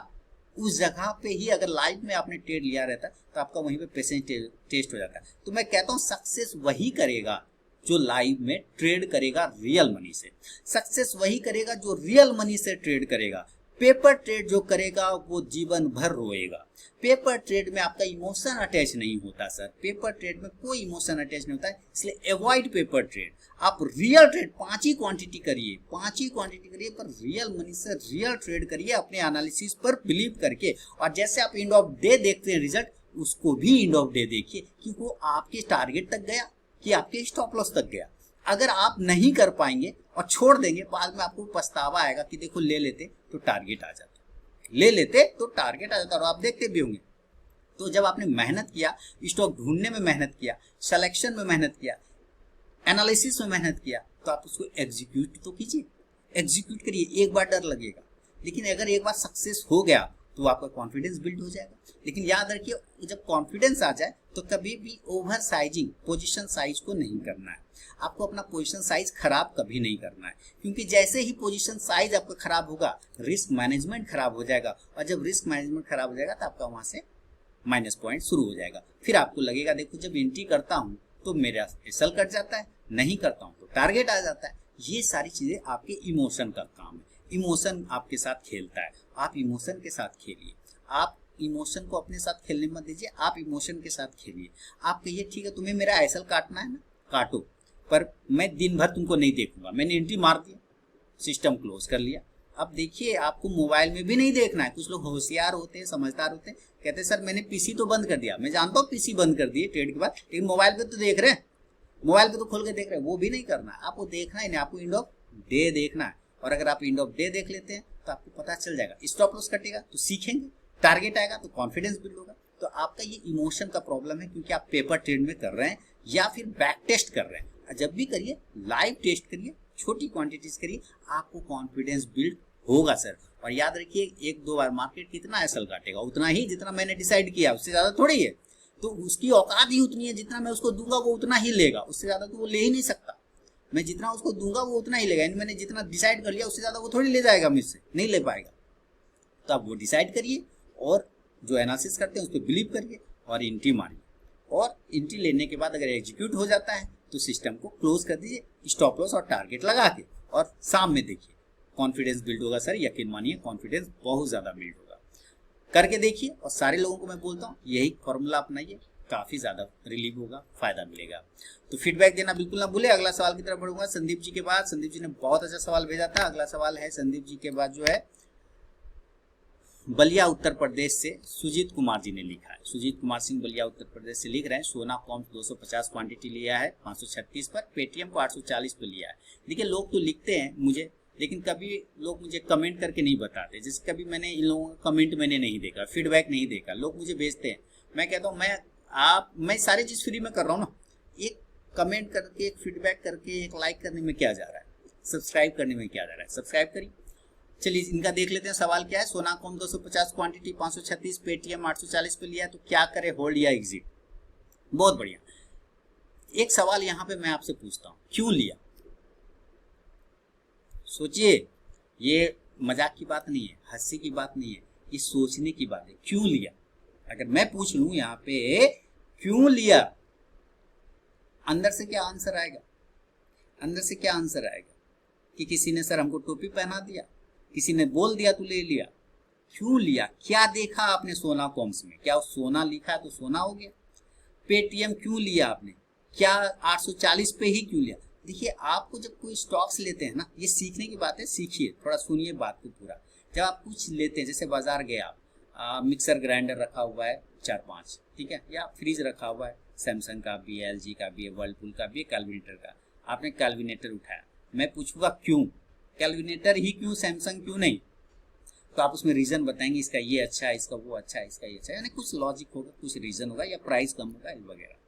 उस जगह पे ही अगर लाइव में आपने ट्रेड लिया रहता तो आपका वहीं पे पेशेंस टेस्ट हो जाता है। तो मैं कहता हूँ सक्सेस वही करेगा जो लाइव में ट्रेड करेगा रियल मनी से, सक्सेस वही करेगा जो रियल मनी से ट्रेड करेगा। पेपर ट्रेड जो करेगा वो जीवन भर रोएगा। पेपर ट्रेड में आपका इमोशन अटैच नहीं होता सर, पेपर ट्रेड में कोई इमोशन अटैच नहीं होता है, इसलिए अवॉइड पेपर ट्रेड। आप रियल ट्रेड 5 ही क्वांटिटी करिए, 5 ही क्वांटिटी करिए, पर रियल मनी से रियल ट्रेड करिए, अपने एनालिसिस पर बिलीव करके। और जैसे आप एंड ऑफ डे देखते हैं रिजल्ट, उसको भी एंड ऑफ डे देखिए कि वो आपके टारगेट तक गया कि आपके स्टॉप लॉस तक गया। अगर आप नहीं कर पाएंगे और छोड़ देंगे, बाद में आपको पछतावा आएगा कि देखो ले लेते तो टारगेट आ जाता, ले लेते तो टारगेट आ जाता, और आप देखते भी होंगे। तो जब आपने मेहनत किया, स्टॉक ढूंढने में मेहनत किया, सिलेक्शन में मेहनत किया, एनालिसिस में मेहनत किया, तो आप उसको एग्जीक्यूट तो कीजिए, एग्जीक्यूट करिए। एक बार डर लगेगा, लेकिन अगर एक बार सक्सेस हो गया तो आपका कॉन्फिडेंस बिल्ड हो जाएगा। लेकिन याद रखिए, जब कॉन्फिडेंस आ जाए तो कभी भी ओवर साइजिंग, पोजीशन साइज को नहीं करना है। आपको अपना पोजीशन साइज खराब कभी नहीं करना है, क्योंकि जैसे ही पोजीशन साइज आपका खराब होगा, रिस्क मैनेजमेंट खराब हो जाएगा, और जब रिस्क मैनेजमेंट खराब हो जाएगा तो आपका वहां से माइनस पॉइंट शुरू हो जाएगा। फिर आपको लगेगा देखो जब एंट्री करता हूं तो मेरा एसएल कट जाता है, नहीं करता हूं तो टारगेट आ जाता है। ये सारी चीजें आपके इमोशन का काम है, इमोशन आपके साथ खेलता है। आप इमोशन के साथ खेलिए, आप इमोशन को अपने साथ खेलने मत दीजिए, आप इमोशन के साथ खेलिए। आप कहिए ठीक है तुम्हें मेरा एसएल काटना है ना, काटो, पर मैं दिन भर तुमको नहीं देखूंगा। मैंने एंट्री मार दिया, सिस्टम क्लोज कर लिया। अब देखिए आपको मोबाइल में भी नहीं देखना है। कुछ लोग होशियार होते हैं, समझदार होते हैं, कहते हैं सर मैंने पीसी तो बंद कर दिया। मैं जानता हूँ पीसी बंद कर दिए ट्रेड के बाद, लेकिन मोबाइल पे तो देख रहे हैं, मोबाइल पे तो खोल के देख रहे हैं। वो भी नहीं करना है, आपको देखना ही नहीं, आपको एंड ऑफ डे देखना है। और अगर आप एंड ऑफ डे देख लेते हैं तो आपको पता चल जाएगा, स्टॉप लॉस कटेगा तो सीखेंगे, टारगेट आएगा तो कॉन्फिडेंस बिल्ड होगा। तो आपका ये इमोशन का प्रॉब्लम है, क्योंकि आप पेपर ट्रेड में कर रहे हैं या फिर बैक टेस्ट कर रहे हैं। जब भी करिए लाइव टेस्ट करिए, छोटी क्वांटिटीज करिए, आपको कॉन्फिडेंस बिल्ड होगा सर। और याद रखिए 1-2 बार मार्केट कितना एसएल काटेगा, उतना ही जितना मैंने डिसाइड किया, उससे ज्यादा थोड़ी है। तो उसकी औकात ही उतनी है, जितना मैं उसको दूंगा वो उतना ही लेगा, उससे ज्यादा तो वो ले ही नहीं सकता। मैं जितना उसको दूंगा वो उतना ही लेगा, मैंने जितना डिसाइड कर लिया उससे ज्यादा वो थोड़ी ले जाएगा मुझसे, नहीं ले पाएगा। तो आप वो डिसाइड करिए और जो एनालिसिस करते हैं उस पर बिलीव करिए और एंट्री मारिए, और एंट्री लेने के बाद अगर एग्जीक्यूट हो जाता है तो सिस्टम को क्लोज कर दीजिए स्टॉप लॉस और टारगेट लगा के, और शाम में देखिए कॉन्फिडेंस बिल्ड होगा। सर यकीन मानिए कॉन्फिडेंस बहुत ज़्यादा बिल्ड होगा, करके देखिए। और सारे लोगों को मैं बोलता हूँ यही फॉर्मूला अपनाइए, काफ़ी ज़्यादा रिलीव होगा, फायदा मिलेगा। तो फीडबैक देना बिल्कुल ना भूले। अगला सवाल की तरफ बढ़ूंगा संदीप जी के बाद। संदीप जी ने बहुत अच्छा सवाल भेजा था। अगला सवाल है संदीप जी के बाद जो है बलिया उत्तर प्रदेश से सुजीत कुमार जी ने लिखा है। सुजीत कुमार सिंह बलिया उत्तर प्रदेश से लिख रहे हैं, सोना कॉम्स 250 क्वांटिटी लिया है 536 पर, पेटीएम को 840 पर लिया है। देखिए लोग तो लिखते हैं मुझे, लेकिन कभी लोग मुझे कमेंट करके नहीं बताते। जैसे कभी मैंने इन लोगों का कमेंट मैंने नहीं देखा, फीडबैक नहीं देखा, लोग मुझे भेजते हैं। मैं कहता हूँ मैं सारी चीज़ फ्री में कर रहा हूँ ना, एक कमेंट करके, एक फीडबैक करके, एक लाइक करने में क्या जा रहा है, सब्सक्राइब करने में क्या जा रहा है, सब्सक्राइब करिए। चलिए इनका देख लेते हैं सवाल क्या है। सोना कॉम 250 क्वांटिटी 536, पेटीएम 840 पे लिया, तो क्या करे, होल्ड या एग्जिट। बहुत बढ़िया। एक सवाल यहां पे मैं आपसे पूछता हूं, क्यों लिया? सोचिए, ये मजाक की बात नहीं है, हंसी की बात नहीं है, ये सोचने की बात है। क्यों लिया? अगर मैं पूछ लूं यहाँ पे क्यों लिया, अंदर से क्या आंसर आएगा? अंदर से क्या आंसर आएगा कि किसी ने सर हमको टोपी पहना दिया, किसी ने बोल दिया तो ले लिया। क्यों लिया? क्या देखा आपने सोना कॉम्स में? क्या सोना लिखा तो सोना हो गया? पेटीएम क्यों लिया आपने? क्या 840 पे ही क्यों लिया? देखिए आपको जब कोई स्टॉक्स लेते हैं ना, ये सीखने की बात है, सीखिए, थोड़ा सुनिए बात को पूरा। जब आप कुछ लेते हैं, जैसे बाजार गए आप, मिक्सर ग्राइंडर रखा हुआ है 4-5, ठीक है, या फ्रिज रखा हुआ है, सैमसंग का भी है, LG का भी है, वर्लपूल का भी है, कैलविनेटर का। आपने कैलविनेटर उठाया, मैं पूछूंगा क्यों? कैलविनेटर ही क्यों, सैमसंग क्यों नहीं? तो आप उसमें रीजन बताएंगे, इसका ये अच्छा है, इसका वो अच्छा है, इसका ये अच्छा है, यानी कुछ लॉजिक होगा, कुछ रीजन होगा, या प्राइस कम होगा वगैरह।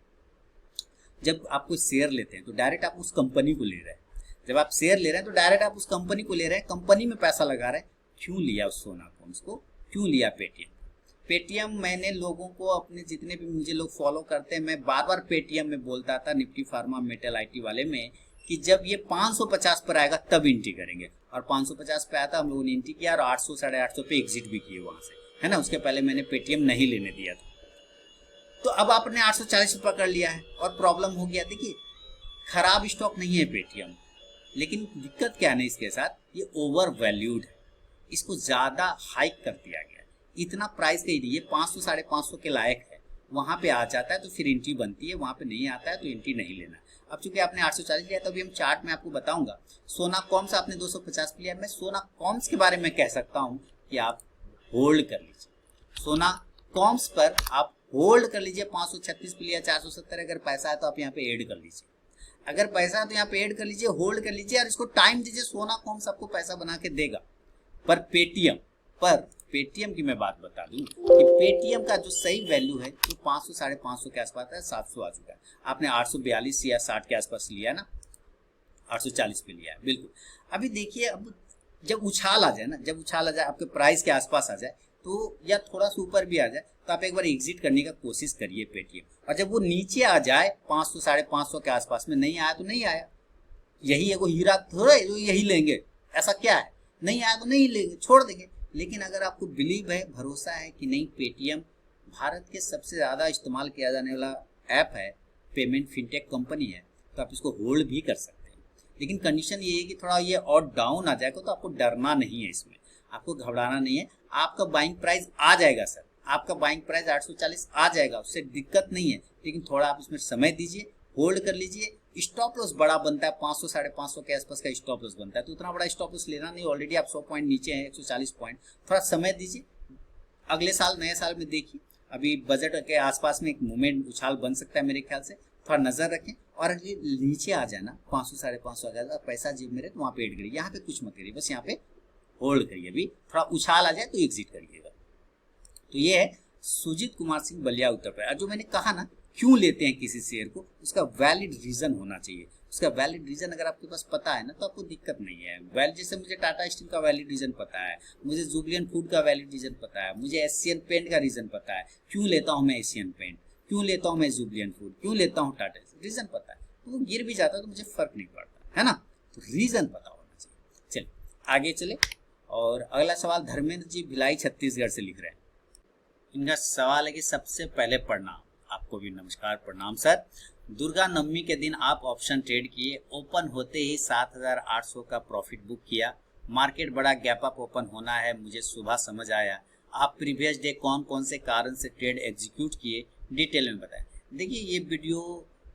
जब आप कोई शेयर लेते हैं तो डायरेक्ट आप उस कंपनी को ले रहे हैं। जब आप शेयर ले रहे हैं तो डायरेक्ट आप उस कंपनी को ले रहे हैं, कंपनी में पैसा लगा रहे हैं। क्यों लिया उस सोना कॉम्स को? क्यों लिया पेटीएम? पेटीएम मैंने लोगों को, अपने जितने भी मुझे लोग फॉलो करते हैं, मैं बार बार पेटीएम में बोलता था, निफ्टी फार्मा मेटल IT वाले में, कि जब ये 550 पर आएगा तब एंट्री करेंगे। और 550 पे आया था, हम लोगों ने एंट्री किया और 800 साढ़े 800 पे एग्जिट भी किए वहां से, है ना। उसके पहले मैंने पेटीएम नहीं लेने दिया था। तो अब आपने 840 पे पकड़ लिया है और प्रॉब्लम हो गया। देखिए खराब स्टॉक नहीं है पेटीएम, लेकिन दिक्कत क्या है इसके साथ, ये ओवर वैल्यूड है, इसको ज्यादा हाइक कर दिया गया है। इतना प्राइस का ही नहीं, ये 500 साढ़े 500 के लायक है, वहां पे आ जाता है तो फिर एंट्री बनती है, वहां पे नहीं आता है तो एंट्री नहीं लेना। अब चूंकि आपने 840 लिया, तो अभी हम चार्ट में आपको बताऊंगा। सोना कॉम्स आपने 250 पे लिया, मैं सोना कॉम्स के बारे में कह सकता हूं कि आप होल्ड कर लीजिए। सोना कॉम्स पर आप होल्ड कर लीजिए। 536 पे लिया, 470, अगर पैसा है तो आप यहाँ पे ऐड कर लीजिए। अगर पैसा है तो यहाँ पे ऐड कर लीजिए, होल्ड कर लीजिए और इसको टाइम दीजिए। सोना कॉम्स आपको पैसा बना के देगा। पर पेटीएम की मैं बात बता दूं कि पेटीएम का जो सही वैल्यू है वो 500 साढ़े 500 के आसपास है, 700 आ चुका है। आपने 842 या 60 के आसपास लिया ना, 840 पे लिया है बिल्कुल। अभी देखिए, अब जब उछाल आ जाए ना, जब उछाल आ जाए, आपके प्राइस के आसपास आ जाए, तो या थोड़ा सा ऊपर भी आ जाए, तो आप एक बार एग्जिट करने का कोशिश करिए पेटीएम। और जब वो नीचे आ जाए 500 साढ़े 500 के आसपास में, नहीं आया तो नहीं आया, यही है, वो हीरा थोड़ा यही लेंगे, ऐसा क्या है, नहीं आया तो नहीं लेंगे, छोड़ देंगे। लेकिन अगर आपको बिलीव है, भरोसा है कि नहीं, पेटीएम भारत के सबसे ज़्यादा इस्तेमाल किया जाने वाला ऐप है, पेमेंट फिनटेक कंपनी है, तो आप इसको होल्ड भी कर सकते हैं। लेकिन कंडीशन ये है कि थोड़ा ये और डाउन आ जाएगा, तो आपको डरना नहीं है, इसमें आपको घबराना नहीं है। आपका बाइंग प्राइस आ जाएगा सर, आपका बाइंग प्राइस 840 आ जाएगा, उससे दिक्कत नहीं है। लेकिन थोड़ा आप इसमें समय दीजिए, होल्ड कर लीजिए। स्टॉप लॉस बड़ा बनता है, 500 साढ़े 500 के आसपास का स्टॉप लॉस बनता है, तो उतना बड़ा स्टॉप लॉस लेना नहीं। ऑलरेडी आप 100 पॉइंट नीचे हैं, 140 पॉइंट। थोड़ा समय दीजिए, अगले साल नए साल में देखिए, अभी बजट के आसपास में एक मूवमेंट उछाल बन सकता है मेरे ख्याल से। थोड़ा नजर रखें, और अगर नीचे आ जाए ना 500 साढ़े 500 आ जाए, पैसा जेब में रहे तो वहाँ पे एड करिए, यहाँ पे कुछ मत करिए, बस यहाँ पे होल्ड करिए। अभी थोड़ा उछाल आ जाए तो एग्जिट करिएगा। तो ये है सुजीत कुमार सिंह बलिया उत्तर प्रदेश। जो मैंने कहा ना, क्यों लेते हैं किसी शेयर को, उसका वैलिड रीजन होना चाहिए। उसका वैलिड रीजन अगर आपके पास पता है ना, तो आपको दिक्कत नहीं है। जैसे मुझे टाटा स्टील का वैलिड रीजन पता है, मुझे जुबिलियंट फूड का वैलिड रीजन पता है, मुझे एशियन पेंट का रीजन पता है, क्यों लेता हूं मैं एशियन पेंट। क्यों लेता हूँ मैं जुबिलिएंट फूड, क्यों लेता हूँ टाटा, रीजन पता है, तो वो गिर भी जाता तो मुझे फर्क नहीं पड़ता, है ना। तो रीजन पता होना चाहिए। चलिए आगे चले। और अगला सवाल धर्मेंद्र जी भिलाई छत्तीसगढ़ से लिख रहे हैं। इनका सवाल है कि सबसे पहले प्रणाम, आपको भी नमस्कार, प्रणाम सर। दुर्गा नवमी के दिन आप ऑप्शन ट्रेड किए, ओपन होते ही 7,800 का प्रॉफिट बुक किया, मार्केट बड़ा गैप अप ओपन होना है, मुझे सुबह समझ आया। आप प्रीवियस डे कौन कौन से कारण से ट्रेड एग्जीक्यूट किए, डिटेल में बताएं। देखिए ये वीडियो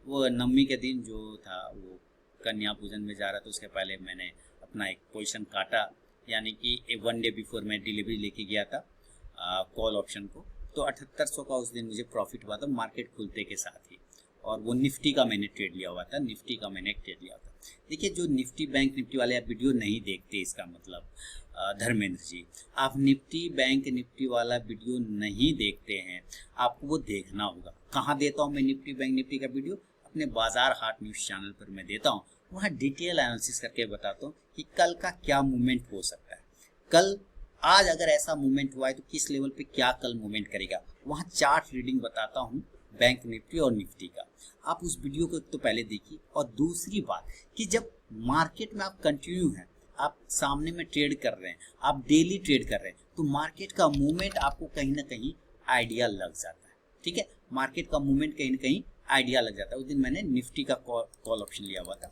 वो नवमी के दिन जो था वो कन्या पूजन में जा रहा था, उसके पहले मैंने अपना एक पोजीशन काटा, यानी कि 1 डे बिफोर मैं डिलीवरी लेके गया था कॉल ऑप्शन को, तो 7800 का उस दिन मुझे प्रॉफिट हुआ था मार्केट खुलते के साथ ही। और वो निफ्टी का मैंने ट्रेड लिया हुआ था, निफ्टी का मैंने ट्रेड लिया था। देखिए जो निफ्टी बैंक निफ्टी वाले आप वीडियो नहीं देखते, इसका मतलब धर्मेंद्र जी आप निफ्टी बैंक निफ्टी वाला वीडियो नहीं देखते हैं, आपको वो देखना होगा। कहाँ देता हूँ मैं निफ्टी बैंक निफ्टी का वीडियो? अपने बाजार हाट न्यूज़ चैनल पर मैं देता हूँ, वहाँ डिटेल एनालिसिस करके बताता हूँ कि कल का क्या मूवमेंट हो सकता है, कल आज अगर ऐसा मूवमेंट हुआ है तो किस लेवल पे क्या कल मूवमेंट करेगा। वहाँ चार्ट रीडिंग बताता हूँ बैंक निफ्टी और निफ्टी का, आप उस वीडियो को तो पहले देखिए। और दूसरी बात कि जब मार्केट में आप कंटिन्यू हैं, आप सामने में ट्रेड कर रहे हैं, आप डेली ट्रेड कर रहे हैं, तो मार्केट का मूवमेंट आपको कहीं ना कहीं आइडिया लग जाता है। ठीक है, मार्केट का मूवमेंट कहीं ना कहीं आइडिया लग जाता है। उस दिन मैंने निफ्टी का कॉल ऑप्शन लिया हुआ था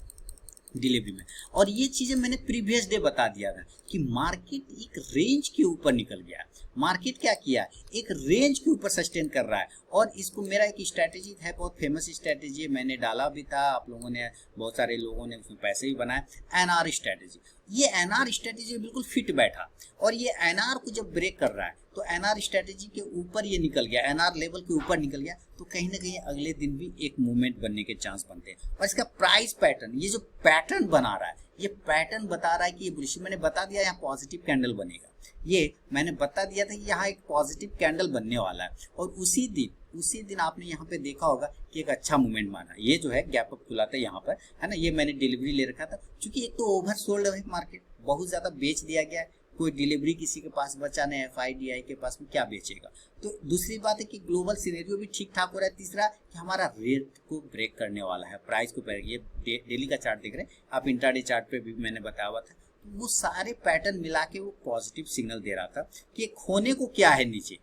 डिलीवरी में, और ये चीजें मैंने प्रीवियस डे बता दिया था कि मार्केट एक रेंज के ऊपर निकल गया है। मार्केट क्या किया, एक रेंज के ऊपर सस्टेन कर रहा है। और इसको मेरा एक स्ट्रैटेजी है, बहुत फेमस स्ट्रैटेजी है, मैंने डाला भी था, आप लोगों ने, बहुत सारे लोगों ने उसमें पैसे भी बनाए, एनआर स्ट्रैटेजी। ये एनआर स्ट्रैटेजी बिल्कुल फिट बैठा, और ये एनआर को जब ब्रेक कर रहा है तो एनआर स्ट्रैटेजी के ऊपर ये निकल गया, एनआर लेवल के ऊपर निकल गया, तो कहीं ना कहीं अगले दिन भी एक मूवमेंट बनने के चांस बनते हैं। और इसका प्राइस पैटर्न, ये जो पैटर्न बना रहा है, ये पैटर्न बता रहा है कि ये बुलिश, मैंने बता दिया यहाँ पॉजिटिव कैंडल बनेगा, ये मैंने बता दिया था कि यहाँ एक पॉजिटिव कैंडल बनने वाला है। और उसी दिन आपने यहाँ पे देखा होगा कि एक अच्छा मूवमेंट माना, ये जो है गैप अप खुला था यहाँ पर, है ना, ये मैंने डिलीवरी ले रखा था, क्योंकि एक तो ओवर सोल्ड है मार्केट, बहुत ज्यादा बेच दिया गया है, कोई डिलीवरी किसी के पास बचा नहीं, FIDI के पास में क्या बेचेगा। तो दूसरी बात है कि ग्लोबल सिनेरियो भी ठीक ठाक हो रहा है। तीसरा कि हमारा रेट को ब्रेक करने वाला है, प्राइस को ब्रेक, ये डेली का चार्ट देख रहे हैं आप, इंट्राडे चार्ट पे भी मैंने बताया हुआ था। वो सारे पैटर्न मिला के वो पॉजिटिव सिग्नल दे रहा था कि खोने को क्या है नीचे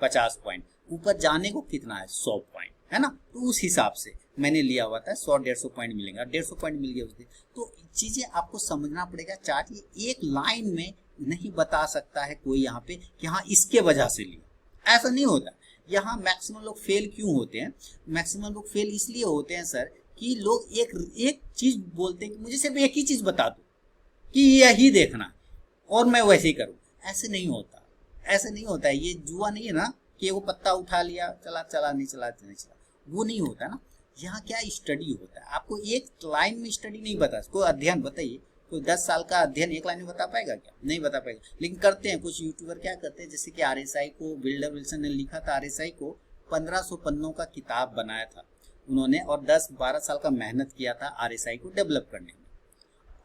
50 पॉइंट, ऊपर जाने को कितना है 100 पॉइंट, है ना। तो उस हिसाब से मैंने लिया हुआ था 100-150 पॉइंट मिलेगा, 150 पॉइंट मिल गया उस दिन। तो चीजें आपको समझना पड़ेगा, चार्ट ये एक लाइन में नहीं बता सकता है कोई यहाँ पे कि हाँ इसके वजह से लिया, ऐसा नहीं होता। यहाँ मैक्सिमम लोग फेल क्यों होते हैं, मैक्सिमम लोग फेल इसलिए होते हैं सर कि लोग एक चीज बोलते हैं कि मुझे सिर्फ एक ही चीज बता दो कि यही देखना और मैं वैसे ही करूँ। ऐसे नहीं होता, ऐसे नहीं होता है। ये जुआ नहीं है ना कि वो पत्ता उठा लिया, चला नहीं चला, वो नहीं होता ना। यहाँ क्या स्टडी होता है, आपको एक लाइन में स्टडी नहीं बता, कोई अध्ययन बताइए, कोई 10 साल का अध्ययन एक लाइन में बता पाएगा क्या? नहीं बता पाएगा। लेकिन करते हैं कुछ यूट्यूबर, क्या करते हैं, जैसे कि RSI को बिल्डर विल्सन ने लिखा था, RSI को 1500 पन्नों का किताब बनाया था उन्होंने, और 10-12 साल का मेहनत किया था RSI को डेवलप करने में।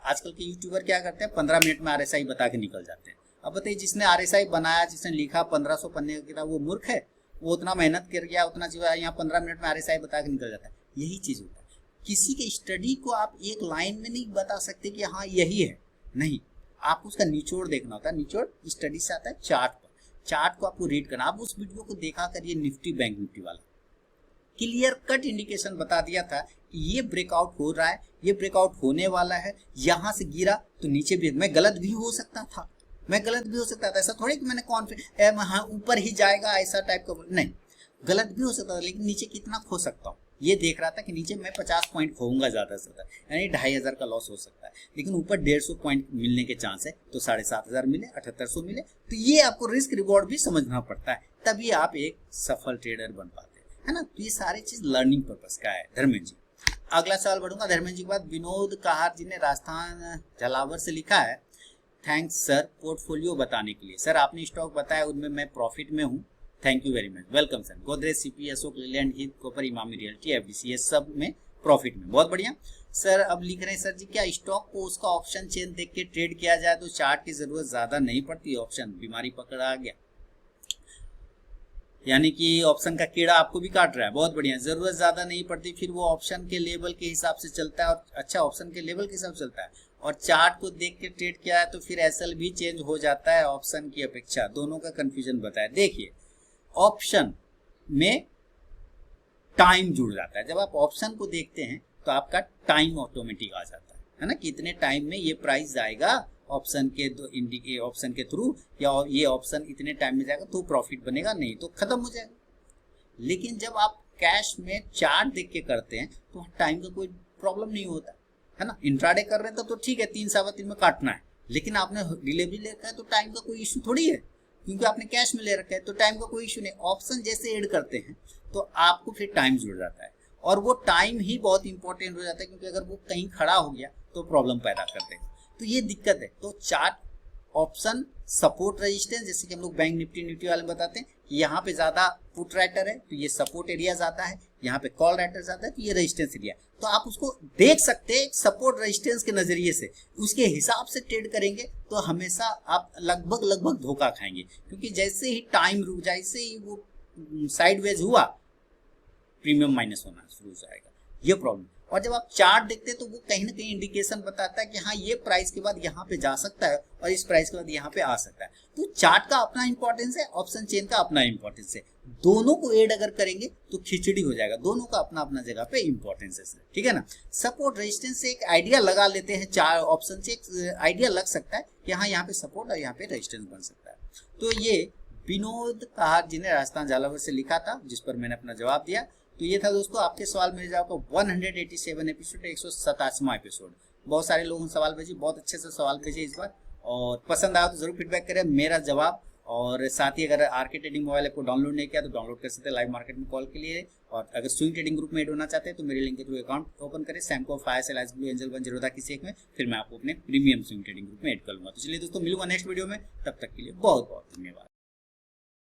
आजकल के यूट्यूबर क्या करते हैं, 15 मिनट में RSI बता के निकल जाते हैं। अब बताइए जिसने RSI बनाया, जिसने लिखा 1500 पन्ने का किताब, वो मूर्ख है? वो उतना मेहनत कर गया, उतना चीज यहाँ 15 मिनट में RSI बता के निकल जाता है। यही चीज होता है, किसी के स्टडी को आप एक लाइन में नहीं बता सकते कि हाँ यही है, नहीं, आपको उसका निचोड़ देखना होता है। निचोड़ स्टडी से आता है चार्ट पर, चार्ट को आपको रीड करना। आप उस वीडियो को देखा करिए, निफ्टी बैंक निफ्टी वाला क्लियर कट इंडिकेशन बता दिया था कि ये ब्रेकआउट हो रहा है, ये ब्रेकआउट होने वाला है, यहां से गिरा तो नीचे भी, मैं गलत भी हो सकता था, ऐसा थोड़ी कि मैंने कॉन्फिडेंस हाँ ऊपर ही जाएगा ऐसा टाइप का, नहीं, गलत भी हो सकता था। लेकिन नीचे कितना खो सकता हूँ, ये देख रहा था कि नीचे मैं 50 पॉइंट खोऊंगा ज्यादा से ज्यादा, यानी 2500 का लॉस हो सकता है। लेकिन ऊपर 150 पॉइंट मिलने के चांस है, तो 7500 मिले, 7800 मिले, तो ये आपको रिस्क रिवॉर्ड भी समझना पड़ता है, तभी आप एक सफल ट्रेडर बन पाते हैं, है ना। तो ये सारी चीज लर्निंग पर्पस का है। धर्मेंद्र जी, अगला सवाल बढ़ूंगा। धर्मेंद्र जी के बाद विनोद कहार जी ने राजस्थान झालावर से लिखा है, थैंक्स सर पोर्टफोलियो बताने के लिए। सर आपने स्टॉक बताया उनमें मैं प्रॉफिट में हूँ, thank you very much, welcome sir. Godrej, CP, Ashok Leyland, हित, कॉपर, इमामी रियल्टी, FDC, ये सब में प्रॉफिट में, बहुत बढ़िया सर। अब लिख रहे हैं सर जी, क्या स्टॉक को उसका ऑप्शन चेन देख के ट्रेड किया जाए तो चार्ट की जरूरत ज्यादा नहीं पड़ती? ऑप्शन बीमारी पकड़ा गया, यानी कि ऑप्शन का कीड़ा आपको भी काट रहा है, बहुत बढ़िया, जरूरत ज्यादा नहीं पड़ती, फिर वो ऑप्शन के लेवल के हिसाब से चलता है और अच्छा ऑप्शन के लेवल के हिसाब से चलता है और चार्ट को देख के ट्रेड किया है तो फिर एसएल भी चेंज हो जाता है ऑप्शन की अपेक्षा। दोनों का कंफ्यूजन बताया। देखिए ऑप्शन में टाइम जुड़ जाता है, जब आप ऑप्शन को देखते हैं तो आपका टाइम ऑटोमेटिक आ जाता है ना, कितने टाइम में ये प्राइस जाएगा ऑप्शन के ऑप्शन के थ्रू, या ये ऑप्शन इतने टाइम में जाएगा तो प्रॉफिट बनेगा, नहीं तो खत्म हो जाएगा। लेकिन जब आप कैश में चार्ट देख के करते हैं तो टाइम का कोई प्रॉब्लम नहीं होता है ना। इंट्राडे कर रहे हैं तो ठीक है 3 सवा 3 में काटना है, लेकिन आपने डिलीवरी ले रखा है तो टाइम का कोई इशू थोड़ी है, क्योंकि आपने कैश में ले रखा है तो टाइम का कोई इशू नहीं। ऑप्शन जैसे ऐड करते हैं तो आपको फिर टाइम जुड़ जाता है और वो टाइम ही बहुत इंपॉर्टेंट हो जाता है, क्योंकि अगर वो कहीं खड़ा हो गया तो प्रॉब्लम पैदा कर देगा, तो ये दिक्कत है। तो चार्ट ऑप्शन सपोर्ट रेजिस्टेंस, जैसे कि हम लोग बैंक निफ्टी वाले में बताते हैं कि यहाँ पे ज्यादा पुट राइटर है तो ये सपोर्ट एरिया जाता है, यहाँ पे कॉल राइटर जाता है तो ये रेजिस्टेंस एरिया। तो आप उसको देख सकते हैं सपोर्ट रेजिस्टेंस के नजरिए से, उसके हिसाब से ट्रेड करेंगे तो हमेशा आप लगभग धोखा खाएंगे, क्योंकि जैसे ही टाइम रुक, जैसे ही वो साइडवेज हुआ प्रीमियम माइनस होना शुरू हो जाएगा, ये प्रॉब्लम। और जब आप चार्ट देखते हैं तो वो कहीं ना कहीं इंडिकेशन बताता है कि हाँ ये प्राइस के बाद यहाँ पे जा सकता है और इस प्राइस के बाद यहाँ पे आ सकता है। तो चार्ट का अपना इंपॉर्टेंस है, ऑप्शन चेन का अपना इंपॉर्टेंस है, दोनों को ऐड अगर करेंगे तो खिचड़ी हो जाएगा, दोनों का अपना अपना जगह पे इंपॉर्टेंस है, ठीक है ना। सपोर्ट रेजिस्टेंस से एक आइडिया लगा लेते हैं, चार ऑप्शन से एक आइडिया लग सकता है कि हाँ यहाँ पे सपोर्ट और यहाँ पे रेजिस्टेंस बन सकता है। तो ये विनोद कहार जी ने राजस्थान झालावाड़ से लिखा था, जिस पर मैंने अपना जवाब दिया। तो ये था दोस्तों आपके सवाल मेरे जवाब का 187 एपिसोड, 187वां एपिसोड। बहुत सारे लोगों ने सवाल भेजे, बहुत अच्छे से सवाल भेजे इस बार, और पसंद आया तो जरूर फीडबैक करें मेरा जवाब। और साथ ही अगर आरके ट्रेडिंग मोबाइल ऐप को डाउनलोड नहीं किया तो डाउनलोड कर सकते हैं लाइव मार्केट में कॉल के लिए। और अगर स्विंग ट्रेडिंग ग्रुप में ऐड होना चाहते हैं तो मेरे लिंक के थ्रू अकाउंट ओपन करें, Samco fire S blue angel 1 0 किसी एक में, फिर मैं आपको अपने प्रीमियम स्विंग ट्रेडिंग ग्रुप में ऐड कर लूंगा। तो चलिए दोस्तों मिलूंगा नेक्स्ट वीडियो में, तब तक के लिए बहुत बहुत धन्यवाद।